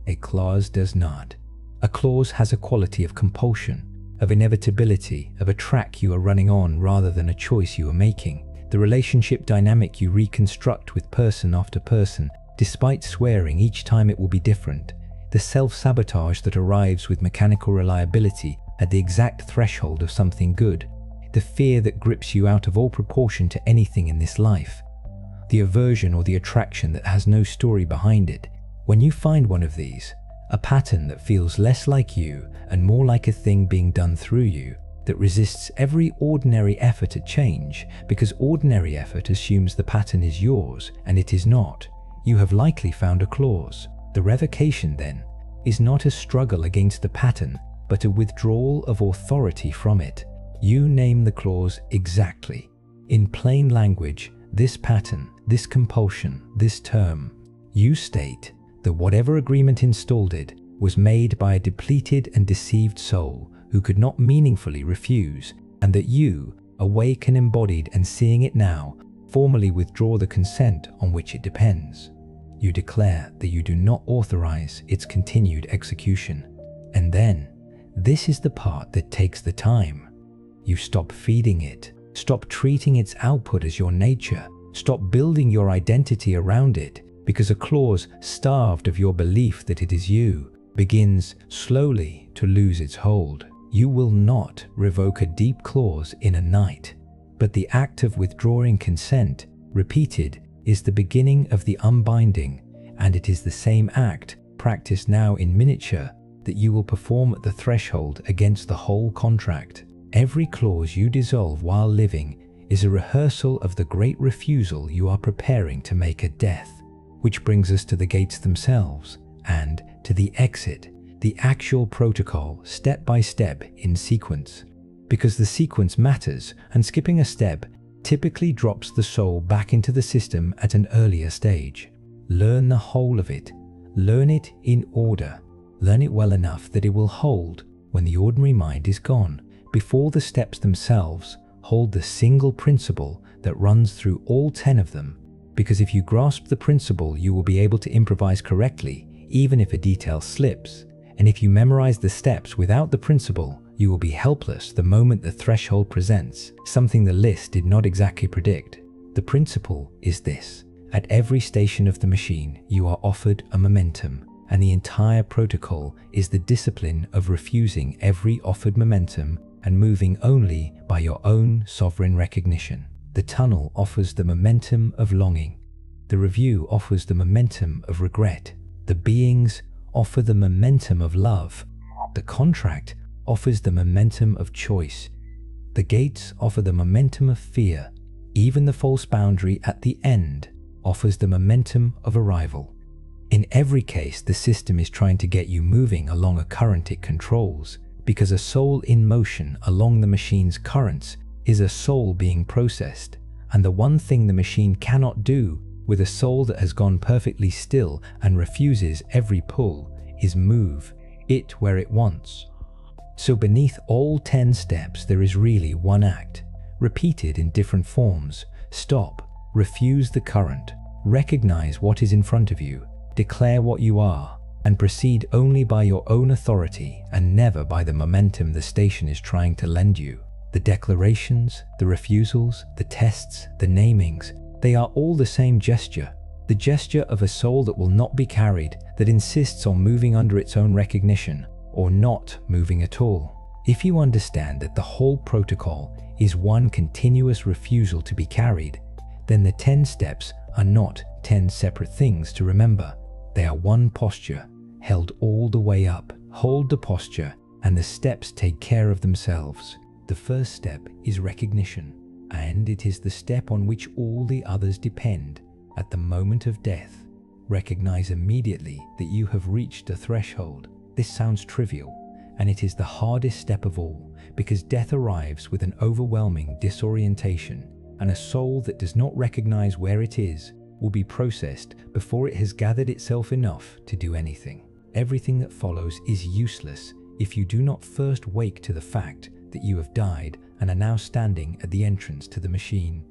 A clause does not. A clause has a quality of compulsion, of inevitability, of a track you are running on rather than a choice you are making. The relationship dynamic you reconstruct with person after person, despite swearing each time it will be different. The self-sabotage that arrives with mechanical reliability at the exact threshold of something good. The fear that grips you out of all proportion to anything in this life. The aversion or the attraction that has no story behind it. When you find one of these, a pattern that feels less like you and more like a thing being done through you, that resists every ordinary effort at change, because ordinary effort assumes the pattern is yours and it is not. you have likely found a clause. The revocation, then, is not a struggle against the pattern, but a withdrawal of authority from it. You name the clause exactly. In plain language, this pattern, this compulsion, this term. You state that whatever agreement installed it was made by a depleted and deceived soul who could not meaningfully refuse, and that you, awake and embodied and seeing it now, formally withdraw the consent on which it depends. You declare that you do not authorize its continued execution. And then, this is the part that takes the time. You stop feeding it, stop treating its output as your nature, stop building your identity around it, because a clause starved of your belief that it is you begins slowly to lose its hold. You will not revoke a deep clause in a night, but the act of withdrawing consent, repeated, is the beginning of the unbinding, and it is the same act, practiced now in miniature, that you will perform at the threshold against the whole contract. Every clause you dissolve while living is a rehearsal of the great refusal you are preparing to make at death, which brings us to the gates themselves, and to the exit, the actual protocol, step by step in sequence. Because the sequence matters, and skipping a step typically drops the soul back into the system at an earlier stage. Learn the whole of it. Learn it in order. Learn it well enough that it will hold when the ordinary mind is gone. Before the steps themselves, hold the single principle that runs through all 10 of them, because if you grasp the principle, you will be able to improvise correctly, even if a detail slips. And if you memorize the steps without the principle, you will be helpless the moment the threshold presents, something the list did not exactly predict. The principle is this: at every station of the machine, you are offered a momentum, and the entire protocol is the discipline of refusing every offered momentum and moving only by your own sovereign recognition. The tunnel offers the momentum of longing. The review offers the momentum of regret. The beings offer the momentum of love. The contract offers the momentum of choice. The gates offer the momentum of fear. Even the false boundary at the end offers the momentum of arrival. In every case, the system is trying to get you moving along a current it controls, because a soul in motion along the machine's currents is a soul being processed, and the one thing the machine cannot do with a soul that has gone perfectly still and refuses every pull is move it where it wants. So beneath all 10 steps there is really one act, repeated in different forms. Stop, refuse the current, recognize what is in front of you, declare what you are, and proceed only by your own authority and never by the momentum the station is trying to lend you. The declarations, the refusals, the tests, the namings, they are all the same gesture. The gesture of a soul that will not be carried, that insists on moving under its own recognition, or not moving at all. If you understand that the whole protocol is one continuous refusal to be carried, then the 10 steps are not 10 separate things to remember. They are one posture, held all the way up. Hold the posture, and the steps take care of themselves. The first step is recognition, and it is the step on which all the others depend. At the moment of death, recognize immediately that you have reached a threshold. This sounds trivial, and it is the hardest step of all, because death arrives with an overwhelming disorientation, and a soul that does not recognize where it is will be processed before it has gathered itself enough to do anything. Everything that follows is useless if you do not first wake to the fact that you have died and are now standing at the entrance to the machine.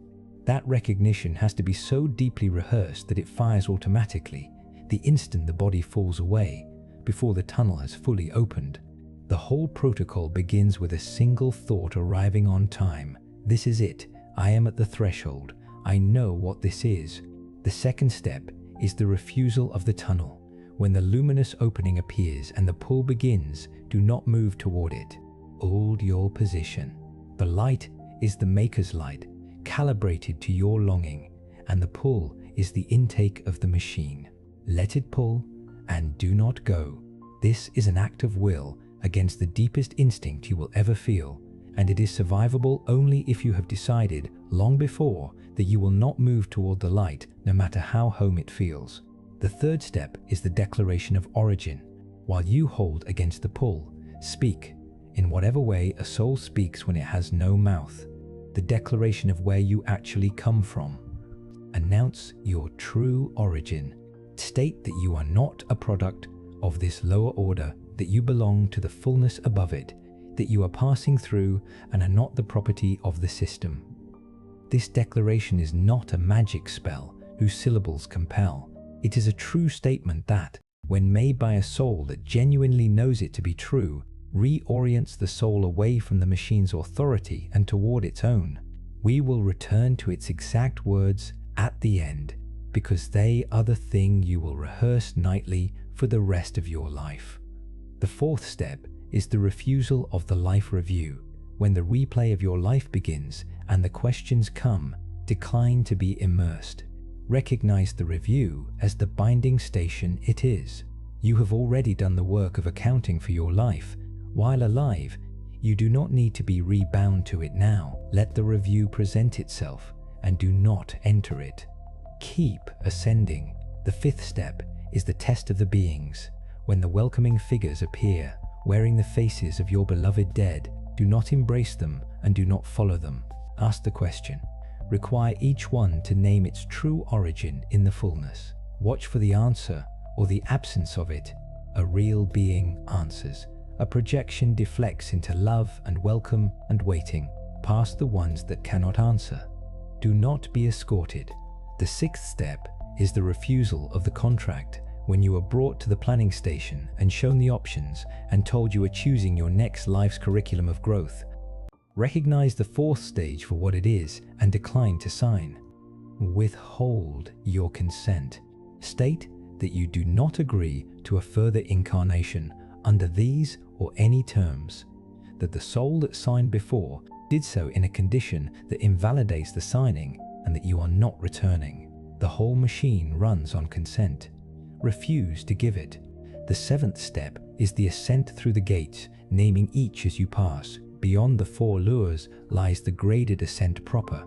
That recognition has to be so deeply rehearsed that it fires automatically the instant the body falls away, before the tunnel has fully opened. The whole protocol begins with a single thought arriving on time. This is it. I am at the threshold. I know what this is. The second step is the refusal of the tunnel. When the luminous opening appears and the pull begins, do not move toward it. Hold your position. The light is the maker's light, calibrated to your longing, and the pull is the intake of the machine. Let it pull and do not go. This is an act of will against the deepest instinct you will ever feel, and it is survivable only if you have decided long before that you will not move toward the light no matter how home it feels. The third step is the declaration of origin. While you hold against the pull, speak in whatever way a soul speaks when it has no mouth. The declaration of where you actually come from. Announce your true origin. State that you are not a product of this lower order, that you belong to the fullness above it, that you are passing through and are not the property of the system. This declaration is not a magic spell whose syllables compel. It is a true statement that, when made by a soul that genuinely knows it to be true, reorients the soul away from the machine's authority and toward its own. We will return to its exact words at the end, because they are the thing you will rehearse nightly for the rest of your life. The fourth step is the refusal of the life review. When the replay of your life begins and the questions come, decline to be immersed. Recognize the review as the binding station it is. You have already done the work of accounting for your life. While alive, you do not need to be rebound to it now. Let the review present itself and do not enter it. Keep ascending. The fifth step is the test of the beings. When the welcoming figures appear, wearing the faces of your beloved dead, do not embrace them and do not follow them. Ask the question. Require each one to name its true origin in the fullness. Watch for the answer or the absence of it. A real being answers. A projection deflects into love and welcome and waiting, past the ones that cannot answer. Do not be escorted. The sixth step is the refusal of the contract. When you are brought to the planning station and shown the options and told you are choosing your next life's curriculum of growth, recognize the fourth stage for what it is and decline to sign. Withhold your consent. State that you do not agree to a further incarnation under these or any terms, that the soul that signed before did so in a condition that invalidates the signing, and that you are not returning. The whole machine runs on consent. Refuse to give it. The seventh step is the ascent through the gates, naming each as you pass. Beyond the four lures lies the graded ascent proper,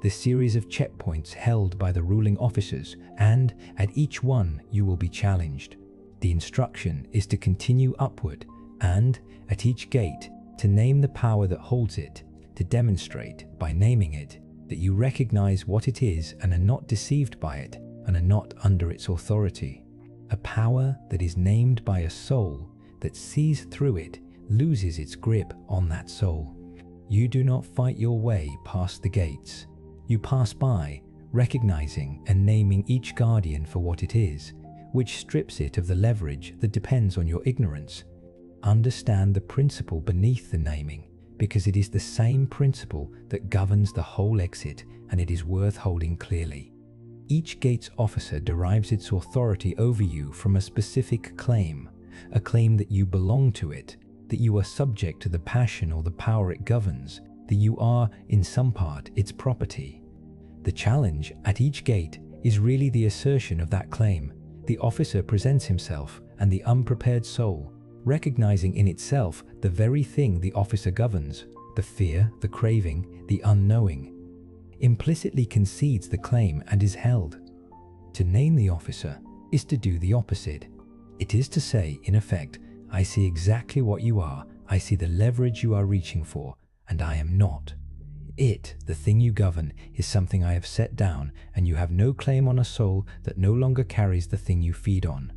the series of checkpoints held by the ruling officers, and at each one you will be challenged. The instruction is to continue upward, and at each gate to name the power that holds it, to demonstrate by naming it that you recognize what it is and are not deceived by it and are not under its authority. A power that is named by a soul that sees through it loses its grip on that soul. You do not fight your way past the gates. You pass by, recognizing and naming each guardian for what it is, which strips it of the leverage that depends on your ignorance. Understand the principle beneath the naming, because it is the same principle that governs the whole exit, and it is worth holding clearly. Each gate's officer derives its authority over you from a specific claim, a claim that you belong to it, that you are subject to the passion or the power it governs, that you are, in some part, its property. The challenge at each gate is really the assertion of that claim. The officer presents himself, and the unprepared soul, recognizing in itself the very thing the officer governs, the fear, the craving, the unknowing, implicitly concedes the claim and is held. To name the officer is to do the opposite. It is to say, in effect, I see exactly what you are, I see the leverage you are reaching for, and I am not. It, the thing you govern, is something I have set down, and you have no claim on a soul that no longer carries the thing you feed on.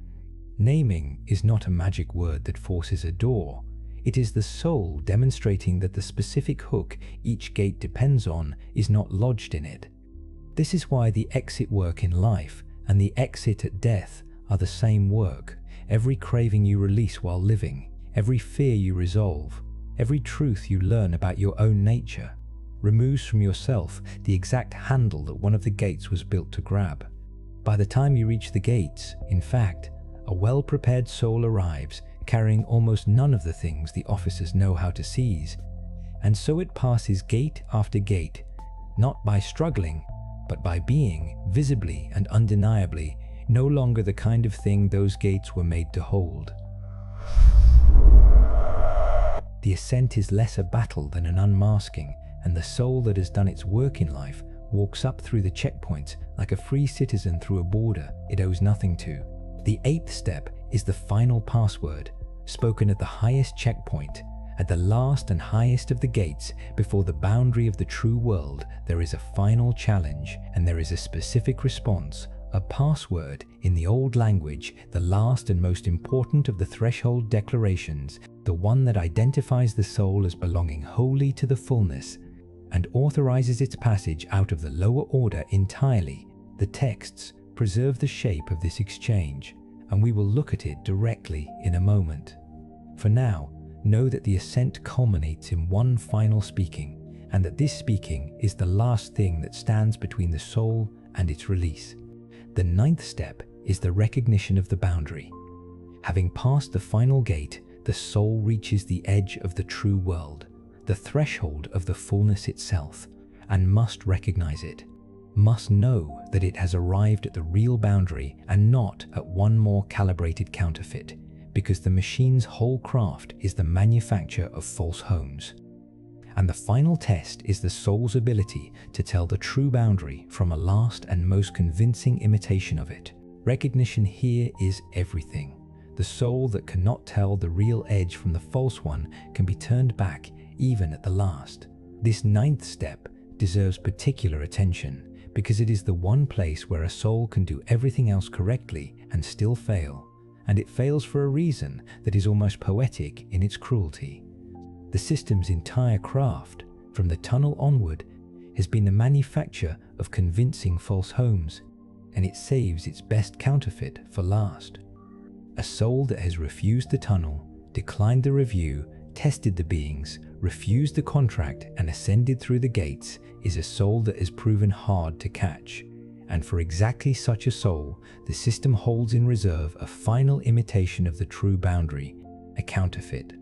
Naming is not a magic word that forces a door. It is the soul demonstrating that the specific hook each gate depends on is not lodged in it. This is why the exit work in life and the exit at death are the same work. Every craving you release while living, every fear you resolve, every truth you learn about your own nature, removes from yourself the exact handle that one of the gates was built to grab. By the time you reach the gates, in fact, a well-prepared soul arrives, carrying almost none of the things the officers know how to seize, and so it passes gate after gate, not by struggling, but by being, visibly and undeniably, no longer the kind of thing those gates were made to hold. The ascent is less a battle than an unmasking, and the soul that has done its work in life walks up through the checkpoints like a free citizen through a border it owes nothing to. The 8th step is the final password, spoken at the highest checkpoint. At the last and highest of the gates, before the boundary of the true world, there is a final challenge, and there is a specific response, a password in the old language, the last and most important of the threshold declarations, the one that identifies the soul as belonging wholly to the fullness and authorizes its passage out of the lower order entirely. The texts preserve the shape of this exchange, and we will look at it directly in a moment. For now, know that the ascent culminates in one final speaking, and that this speaking is the last thing that stands between the soul and its release. The 9th step is the recognition of the boundary. Having passed the final gate, the soul reaches the edge of the true world, the threshold of the fullness itself, and must recognize it, must know that it has arrived at the real boundary and not at one more calibrated counterfeit, because the machine's whole craft is the manufacture of false homes. And the final test is the soul's ability to tell the true boundary from a last and most convincing imitation of it. Recognition here is everything. The soul that cannot tell the real edge from the false one can be turned back even at the last. This 9th step deserves particular attention because it is the one place where a soul can do everything else correctly and still fail. And it fails for a reason that is almost poetic in its cruelty. The system's entire craft, from the tunnel onward, has been the manufacture of convincing false homes, and it saves its best counterfeit for last. A soul that has refused the tunnel, declined the review, tested the beings, refused the contract, and ascended through the gates is a soul that has proven hard to catch. And for exactly such a soul, the system holds in reserve a final imitation of the true boundary, a counterfeit.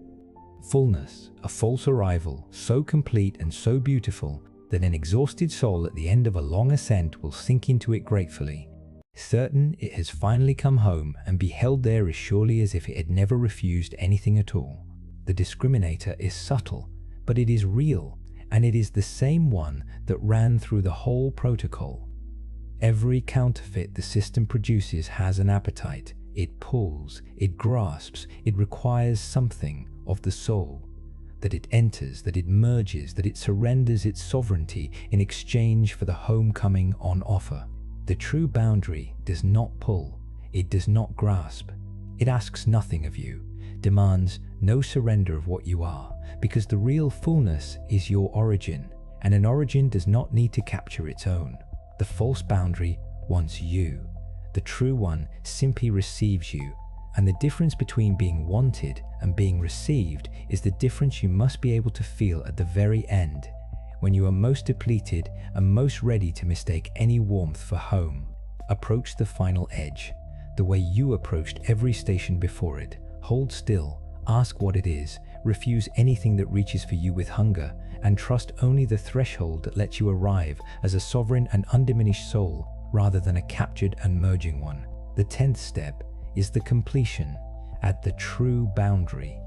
Fullness, a false arrival, so complete and so beautiful that an exhausted soul at the end of a long ascent will sink into it gratefully, certain it has finally come home and be held there as surely as if it had never refused anything at all. The discriminator is subtle, but it is real, and it is the same one that ran through the whole protocol. Every counterfeit the system produces has an appetite. It pulls, it grasps, it requires something of the soul, that it enters, that it merges, that it surrenders its sovereignty in exchange for the homecoming on offer. The true boundary does not pull, it does not grasp. It asks nothing of you, demands no surrender of what you are, because the real fullness is your origin, and an origin does not need to capture its own. The false boundary wants you. The true one simply receives you, and the difference between being wanted and being received is the difference you must be able to feel at the very end, when you are most depleted and most ready to mistake any warmth for home. Approach the final edge, the way you approached every station before it. Hold still, ask what it is, refuse anything that reaches for you with hunger, and trust only the threshold that lets you arrive as a sovereign and undiminished soul rather than a captured and merging one. The 10th step is the completion at the true boundary.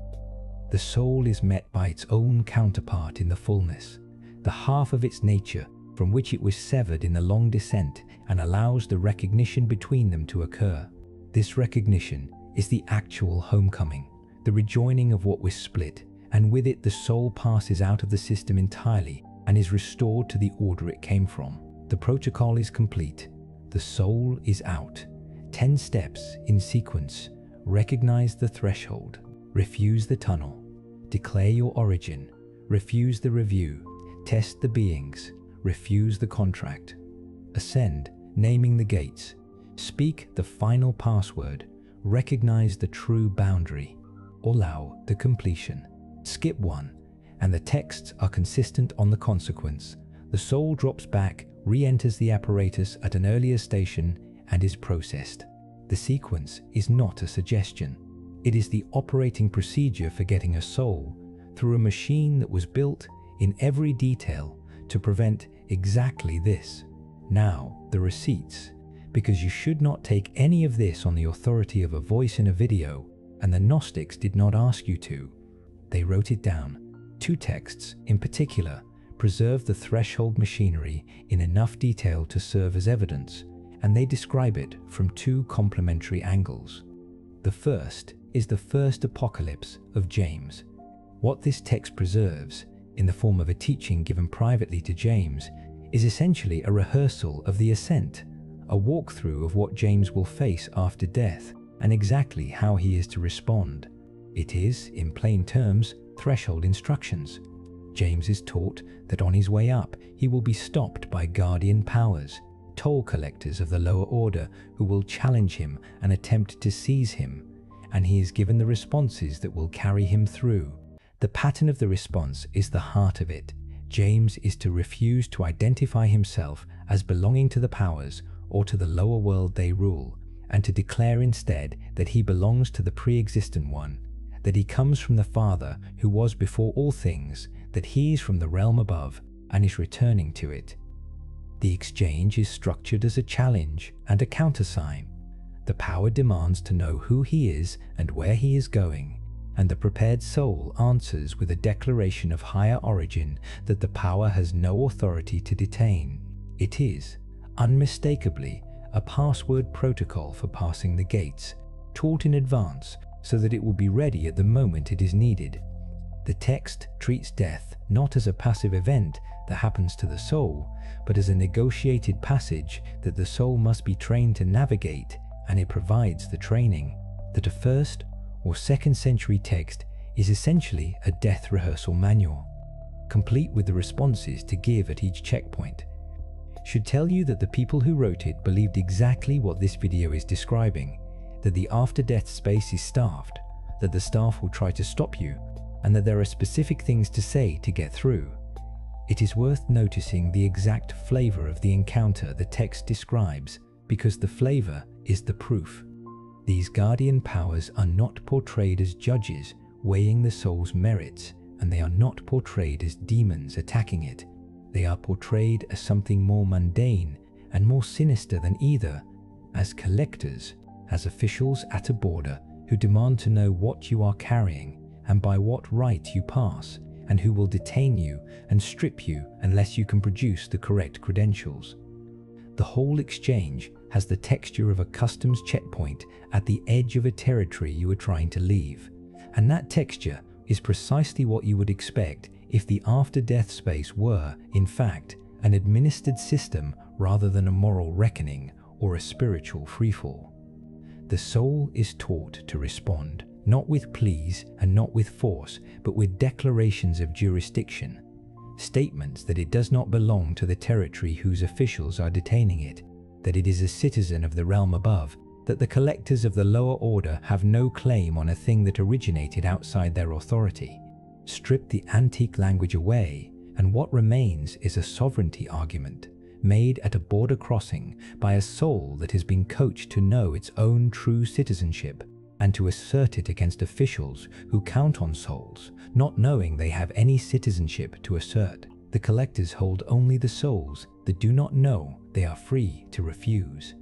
The soul is met by its own counterpart in the fullness, the half of its nature from which it was severed in the long descent, and allows the recognition between them to occur. This recognition is the actual homecoming, the rejoining of what was split, and with it the soul passes out of the system entirely and is restored to the order it came from. The protocol is complete. The soul is out. 10 steps in sequence. Recognize the threshold. Refuse the tunnel. Declare your origin. Refuse the review. Test the beings. Refuse the contract. Ascend, naming the gates. Speak the final password. Recognize the true boundary. Allow the completion. Skip one, and the texts are consistent on the consequence. The soul drops back, re-enters the apparatus at an earlier station, and is processed. The sequence is not a suggestion. It is the operating procedure for getting a soul through a machine that was built in every detail to prevent exactly this. Now, the receipts, because you should not take any of this on the authority of a voice in a video, and the Gnostics did not ask you to. They wrote it down. Two texts, in particular, preserve the threshold machinery in enough detail to serve as evidence, and they describe it from two complementary angles. The first is the first apocalypse of James. What this text preserves, in the form of a teaching given privately to James, is essentially a rehearsal of the ascent, a walkthrough of what James will face after death and exactly how he is to respond. It is, in plain terms, threshold instructions. James is taught that on his way up, he will be stopped by guardian powers, toll collectors of the lower order who will challenge him and attempt to seize him, and he is given the responses that will carry him through. The pattern of the response is the heart of it. James is to refuse to identify himself as belonging to the powers or to the lower world they rule, and to declare instead that he belongs to the pre-existent one, that he comes from the Father who was before all things, that he is from the realm above and is returning to it. The exchange is structured as a challenge and a countersign. The power demands to know who he is and where he is going, and the prepared soul answers with a declaration of higher origin that the power has no authority to detain. It is, unmistakably, a password protocol for passing the gates, taught in advance so that it will be ready at the moment it is needed. The text treats death not as a passive event that happens to the soul, but as a negotiated passage that the soul must be trained to navigate, and it provides the training. That a 1st or 2nd century text is essentially a death rehearsal manual, complete with the responses to give at each checkpoint. Should tell you that the people who wrote it believed exactly what this video is describing, that the after-death space is staffed, that the staff will try to stop you, and that there are specific things to say to get through. It is worth noticing the exact flavor of the encounter the text describes, because the flavor is the proof. These guardian powers are not portrayed as judges weighing the soul's merits, and they are not portrayed as demons attacking it. They are portrayed as something more mundane and more sinister than either, as collectors, as officials at a border who demand to know what you are carrying and by what right you pass, and who will detain you and strip you unless you can produce the correct credentials. The whole exchange has the texture of a customs checkpoint at the edge of a territory you are trying to leave, and that texture is precisely what you would expect if the after-death space were, in fact, an administered system rather than a moral reckoning or a spiritual freefall. The soul is taught to respond, not with pleas and not with force, but with declarations of jurisdiction, statements that it does not belong to the territory whose officials are detaining it, that it is a citizen of the realm above, that the collectors of the lower order have no claim on a thing that originated outside their authority. Strip the antique language away, and what remains is a sovereignty argument, made at a border crossing by a soul that has been coached to know its own true citizenship, and to assert it against officials who count on souls, not knowing they have any citizenship to assert. The collectors hold only the souls that do not know they are free to refuse.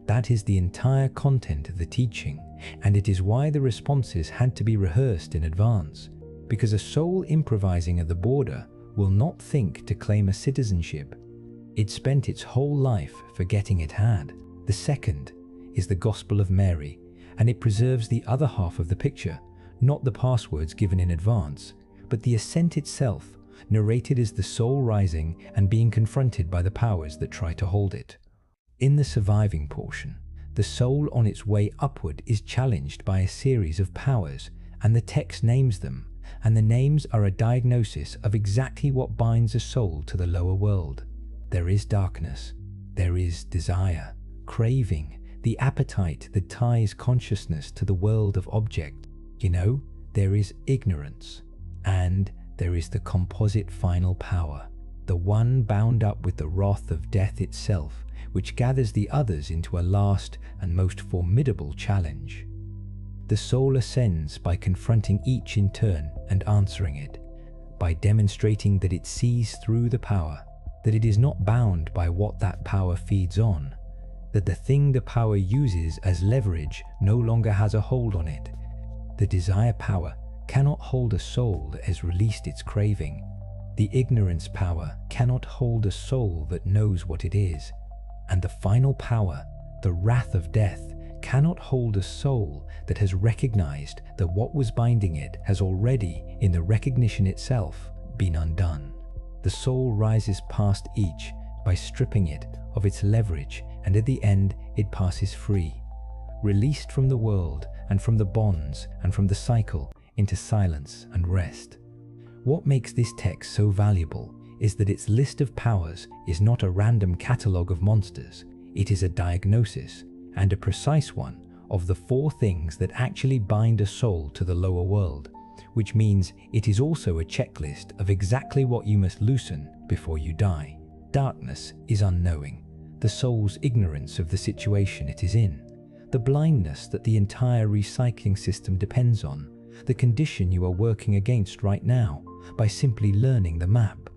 That is the entire content of the teaching, and it is why the responses had to be rehearsed in advance, because a soul improvising at the border will not think to claim a citizenship. It spent its whole life forgetting it had. The second is the Gospel of Mary, and it preserves the other half of the picture, not the passwords given in advance, but the ascent itself, narrated as the soul rising and being confronted by the powers that try to hold it. In the surviving portion, the soul on its way upward is challenged by a series of powers, and the text names them, and the names are a diagnosis of exactly what binds a soul to the lower world. There is darkness, there is desire, craving, the appetite that ties consciousness to the world of object. There is ignorance, and there is the composite final power, the one bound up with the wrath of death itself, which gathers the others into a last and most formidable challenge. The soul ascends by confronting each in turn and answering it, by demonstrating that it sees through the power, that it is not bound by what that power feeds on, that the thing the power uses as leverage no longer has a hold on it. The desire power cannot hold a soul that has released its craving. The ignorance power cannot hold a soul that knows what it is. And the final power, the wrath of death, cannot hold a soul that has recognized that what was binding it has already, in the recognition itself, been undone. The soul rises past each by stripping it of its leverage, and at the end it passes free, released from the world and from the bonds and from the cycle into silence and rest. What makes this text so valuable is that its list of powers is not a random catalogue of monsters. It is a diagnosis, and a precise one, of the 4 things that actually bind a soul to the lower world, which means it is also a checklist of exactly what you must loosen before you die. Darkness is unknowing, the soul's ignorance of the situation it is in, the blindness that the entire recycling system depends on, the condition you are working against right now by simply learning the map.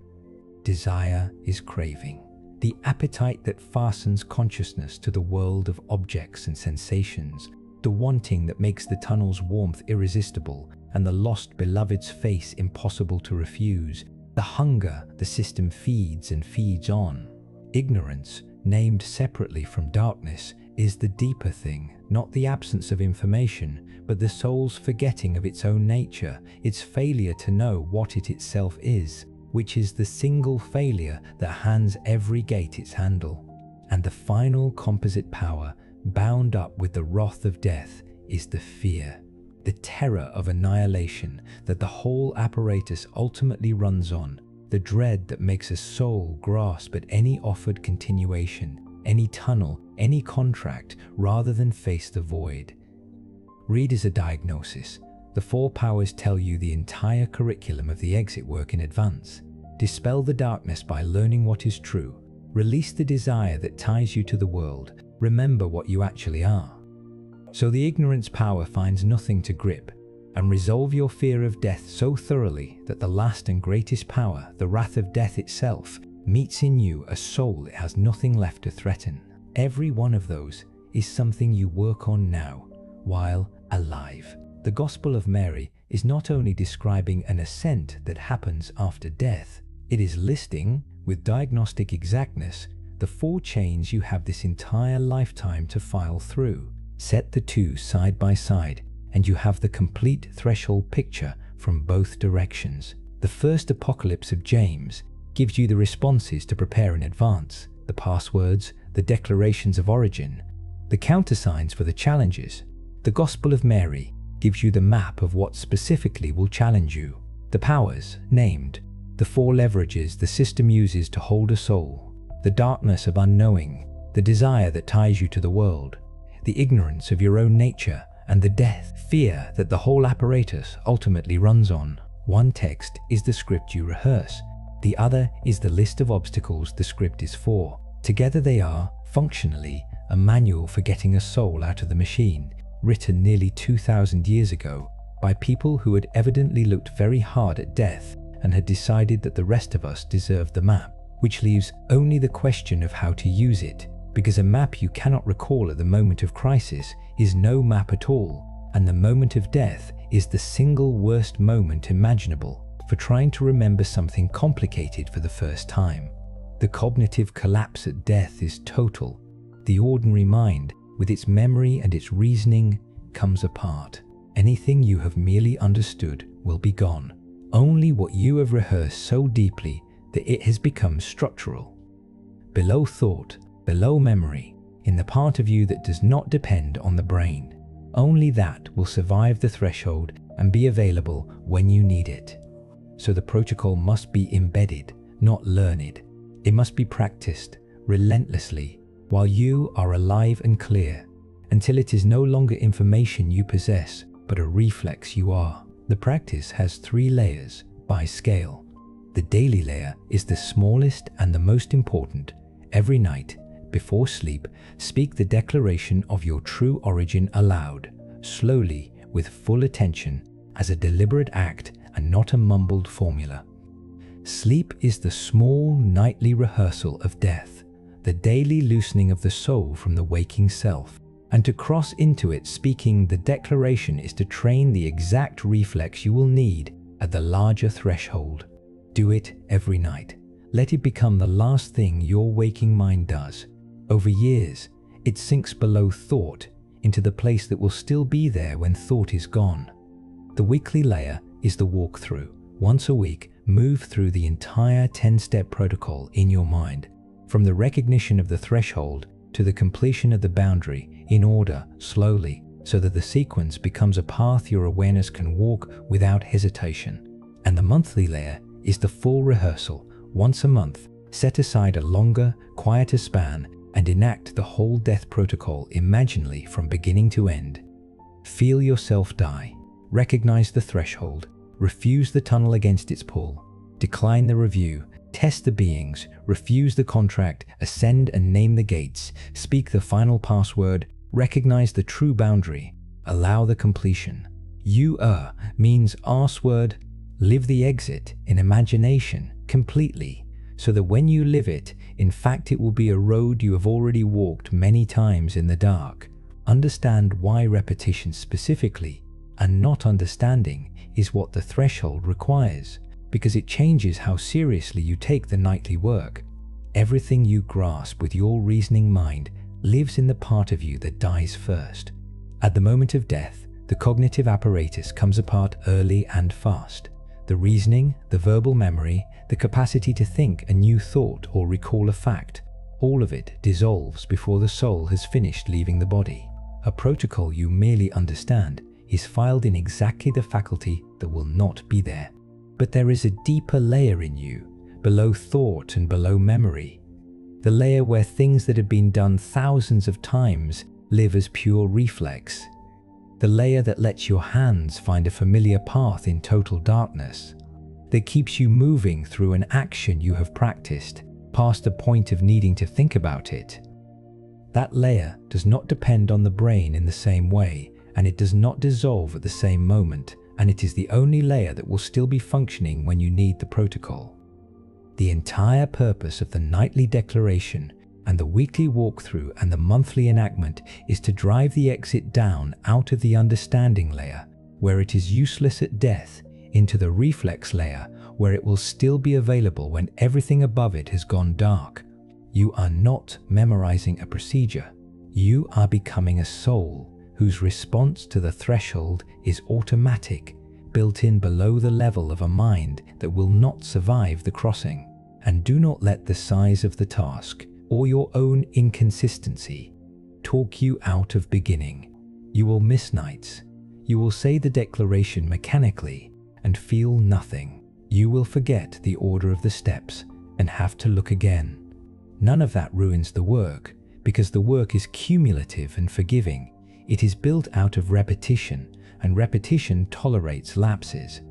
Desire is craving, the appetite that fastens consciousness to the world of objects and sensations, the wanting that makes the tunnel's warmth irresistible and the lost beloved's face impossible to refuse, the hunger the system feeds and feeds on. Ignorance, named separately from darkness, is the deeper thing, not the absence of information, but the soul's forgetting of its own nature, its failure to know what it itself is, which is the single failure that hands every gate its handle. And the final composite power, bound up with the wrath of death, is the fear, the terror of annihilation that the whole apparatus ultimately runs on, the dread that makes a soul grasp at any offered continuation, any tunnel, any contract, rather than face the void. Read as a diagnosis. The 4 powers tell you the entire curriculum of the exit work in advance. Dispel the darkness by learning what is true. Release the desire that ties you to the world. Remember what you actually are. So the ignorance power finds nothing to grip, and resolve your fear of death so thoroughly that the last and greatest power, the wrath of death itself, meets in you a soul it has nothing left to threaten. Every one of those is something you work on now, while alive. The Gospel of Mary is not only describing an ascent that happens after death, it is listing, with diagnostic exactness, the 4 chains you have this entire lifetime to file through. Set the 2 side by side, and you have the complete threshold picture from both directions. The first apocalypse of James gives you the responses to prepare in advance, the passwords, the declarations of origin, the countersigns for the challenges. The Gospel of Mary gives you the map of what specifically will challenge you, the powers named, the 4 leverages the system uses to hold a soul, the darkness of unknowing, the desire that ties you to the world, the ignorance of your own nature, and the death, fear that the whole apparatus ultimately runs on. One text is the script you rehearse, the other is the list of obstacles the script is for. Together they are, functionally, a manual for getting a soul out of the machine, written nearly 2,000 years ago by people who had evidently looked very hard at death and had decided that the rest of us deserved the map, which leaves only the question of how to use it, because a map you cannot recall at the moment of crisis is no map at all, and the moment of death is the single worst moment imaginable for trying to remember something complicated for the first time. The cognitive collapse at death is total. The ordinary mind, with its memory and its reasoning, comes apart. Anything you have merely understood will be gone. Only what you have rehearsed so deeply that it has become structural. Below thought, below memory, in the part of you that does not depend on the brain. Only that will survive the threshold and be available when you need it. So the protocol must be embedded, not learned. It must be practiced relentlessly while you are alive and clear, until it is no longer information you possess, but a reflex you are. The practice has 3 layers by scale. The daily layer is the smallest and the most important. Every night, before sleep, speak the declaration of your true origin aloud, slowly, with full attention, as a deliberate act and not a mumbled formula. Sleep is the small nightly rehearsal of death, the daily loosening of the soul from the waking self, and to cross into it speaking the declaration is to train the exact reflex you will need at the larger threshold. Do it every night. Let it become the last thing your waking mind does. Over years, it sinks below thought into the place that will still be there when thought is gone. The weekly layer is the walkthrough. Once a week, move through the entire 10-step protocol in your mind, from the recognition of the threshold to the completion of the boundary, in order, slowly, so that the sequence becomes a path your awareness can walk without hesitation. And the monthly layer is the full rehearsal. Once a month, set aside a longer, quieter span and enact the whole death protocol imaginally from beginning to end. Feel yourself die. Recognize the threshold. Refuse the tunnel against its pull. Decline the review. Test the beings. Refuse the contract. Ascend and name the gates. Speak the final password. Recognize the true boundary. Allow the completion. You means arse word. Live the exit in imagination completely, so that when you live it, in fact it will be a road you have already walked many times in the dark. Understand why repetition specifically, and not understanding, is what the threshold requires, because it changes how seriously you take the nightly work. Everything you grasp with your reasoning mind lives in the part of you that dies first. At the moment of death, the cognitive apparatus comes apart early and fast. The reasoning, the verbal memory, the capacity to think a new thought or recall a fact, all of it dissolves before the soul has finished leaving the body. A protocol you merely understand is filed in exactly the faculty that will not be there. But there is a deeper layer in you, below thought and below memory. The layer where things that have been done thousands of times live as pure reflex. The layer that lets your hands find a familiar path in total darkness. That keeps you moving through an action you have practiced, past the point of needing to think about it. That layer does not depend on the brain in the same way, and it does not dissolve at the same moment, and it is the only layer that will still be functioning when you need the protocol. The entire purpose of the nightly declaration and the weekly walkthrough and the monthly enactment is to drive the exit down out of the understanding layer, where it is useless at death, into the reflex layer, where it will still be available when everything above it has gone dark. You are not memorizing a procedure. You are becoming a soul whose response to the threshold is automatic, built in below the level of a mind that will not survive the crossing. And do not let the size of the task or your own inconsistency talk you out of beginning. You will miss nights. You will say the declaration mechanically and feel nothing. You will forget the order of the steps and have to look again. None of that ruins the work, because the work is cumulative and forgiving. It is built out of repetition, and repetition tolerates lapses.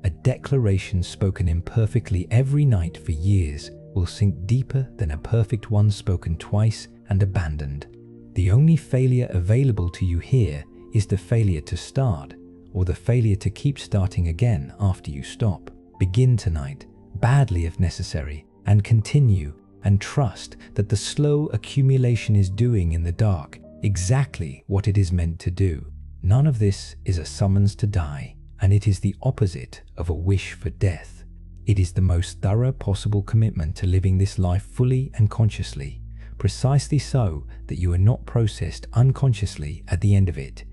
A declaration spoken imperfectly every night for years will sink deeper than a perfect one spoken twice and abandoned. The only failure available to you here is the failure to start, or the failure to keep starting again after you stop. Begin tonight, badly if necessary, and continue, and trust that the slow accumulation is doing in the dark exactly what it is meant to do. None of this is a summons to die, and it is the opposite of a wish for death. It is the most thorough possible commitment to living this life fully and consciously, precisely so that you are not processed unconsciously at the end of it.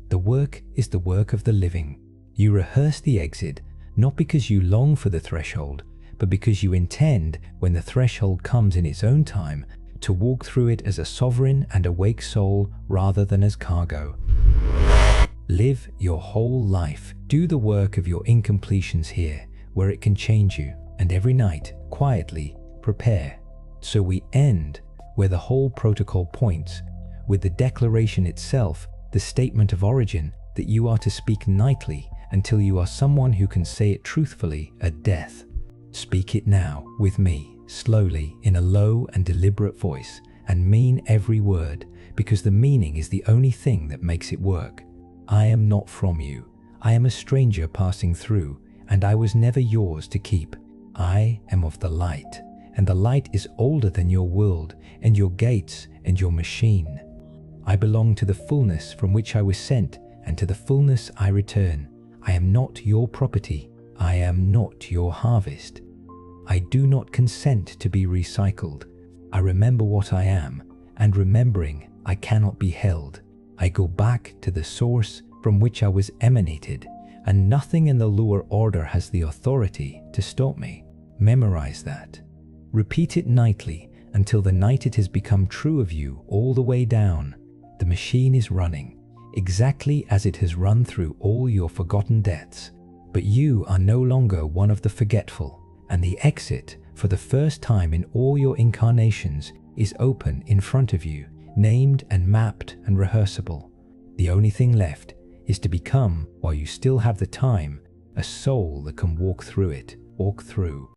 The work is the work of the living. You rehearse the exit not because you long for the threshold, but because you intend, when the threshold comes in its own time, to walk through it as a sovereign and awake soul rather than as cargo. Live your whole life. Do the work of your incompletions here, where it can change you, and every night, quietly, prepare. So we end where the whole protocol points, with the declaration itself, the statement of origin that you are to speak nightly until you are someone who can say it truthfully at death. Speak it now with me, slowly, in a low and deliberate voice, and mean every word, because the meaning is the only thing that makes it work. I am not from you. I am a stranger passing through, and I was never yours to keep. I am of the light, and the light is older than your world, and your gates, and your machine. I belong to the fullness from which I was sent, and to the fullness I return. I am not your property. I am not your harvest. I do not consent to be recycled. I remember what I am, and remembering, I cannot be held. I go back to the source from which I was emanated, and nothing in the lower order has the authority to stop me. Memorize that. Repeat it nightly until the night it has become true of you all the way down. The machine is running, exactly as it has run through all your forgotten deaths. But you are no longer one of the forgetful, and the exit, for the first time in all your incarnations, is open in front of you, named and mapped and rehearsable. The only thing left is to become, while you still have the time, a soul that can walk through it, walk through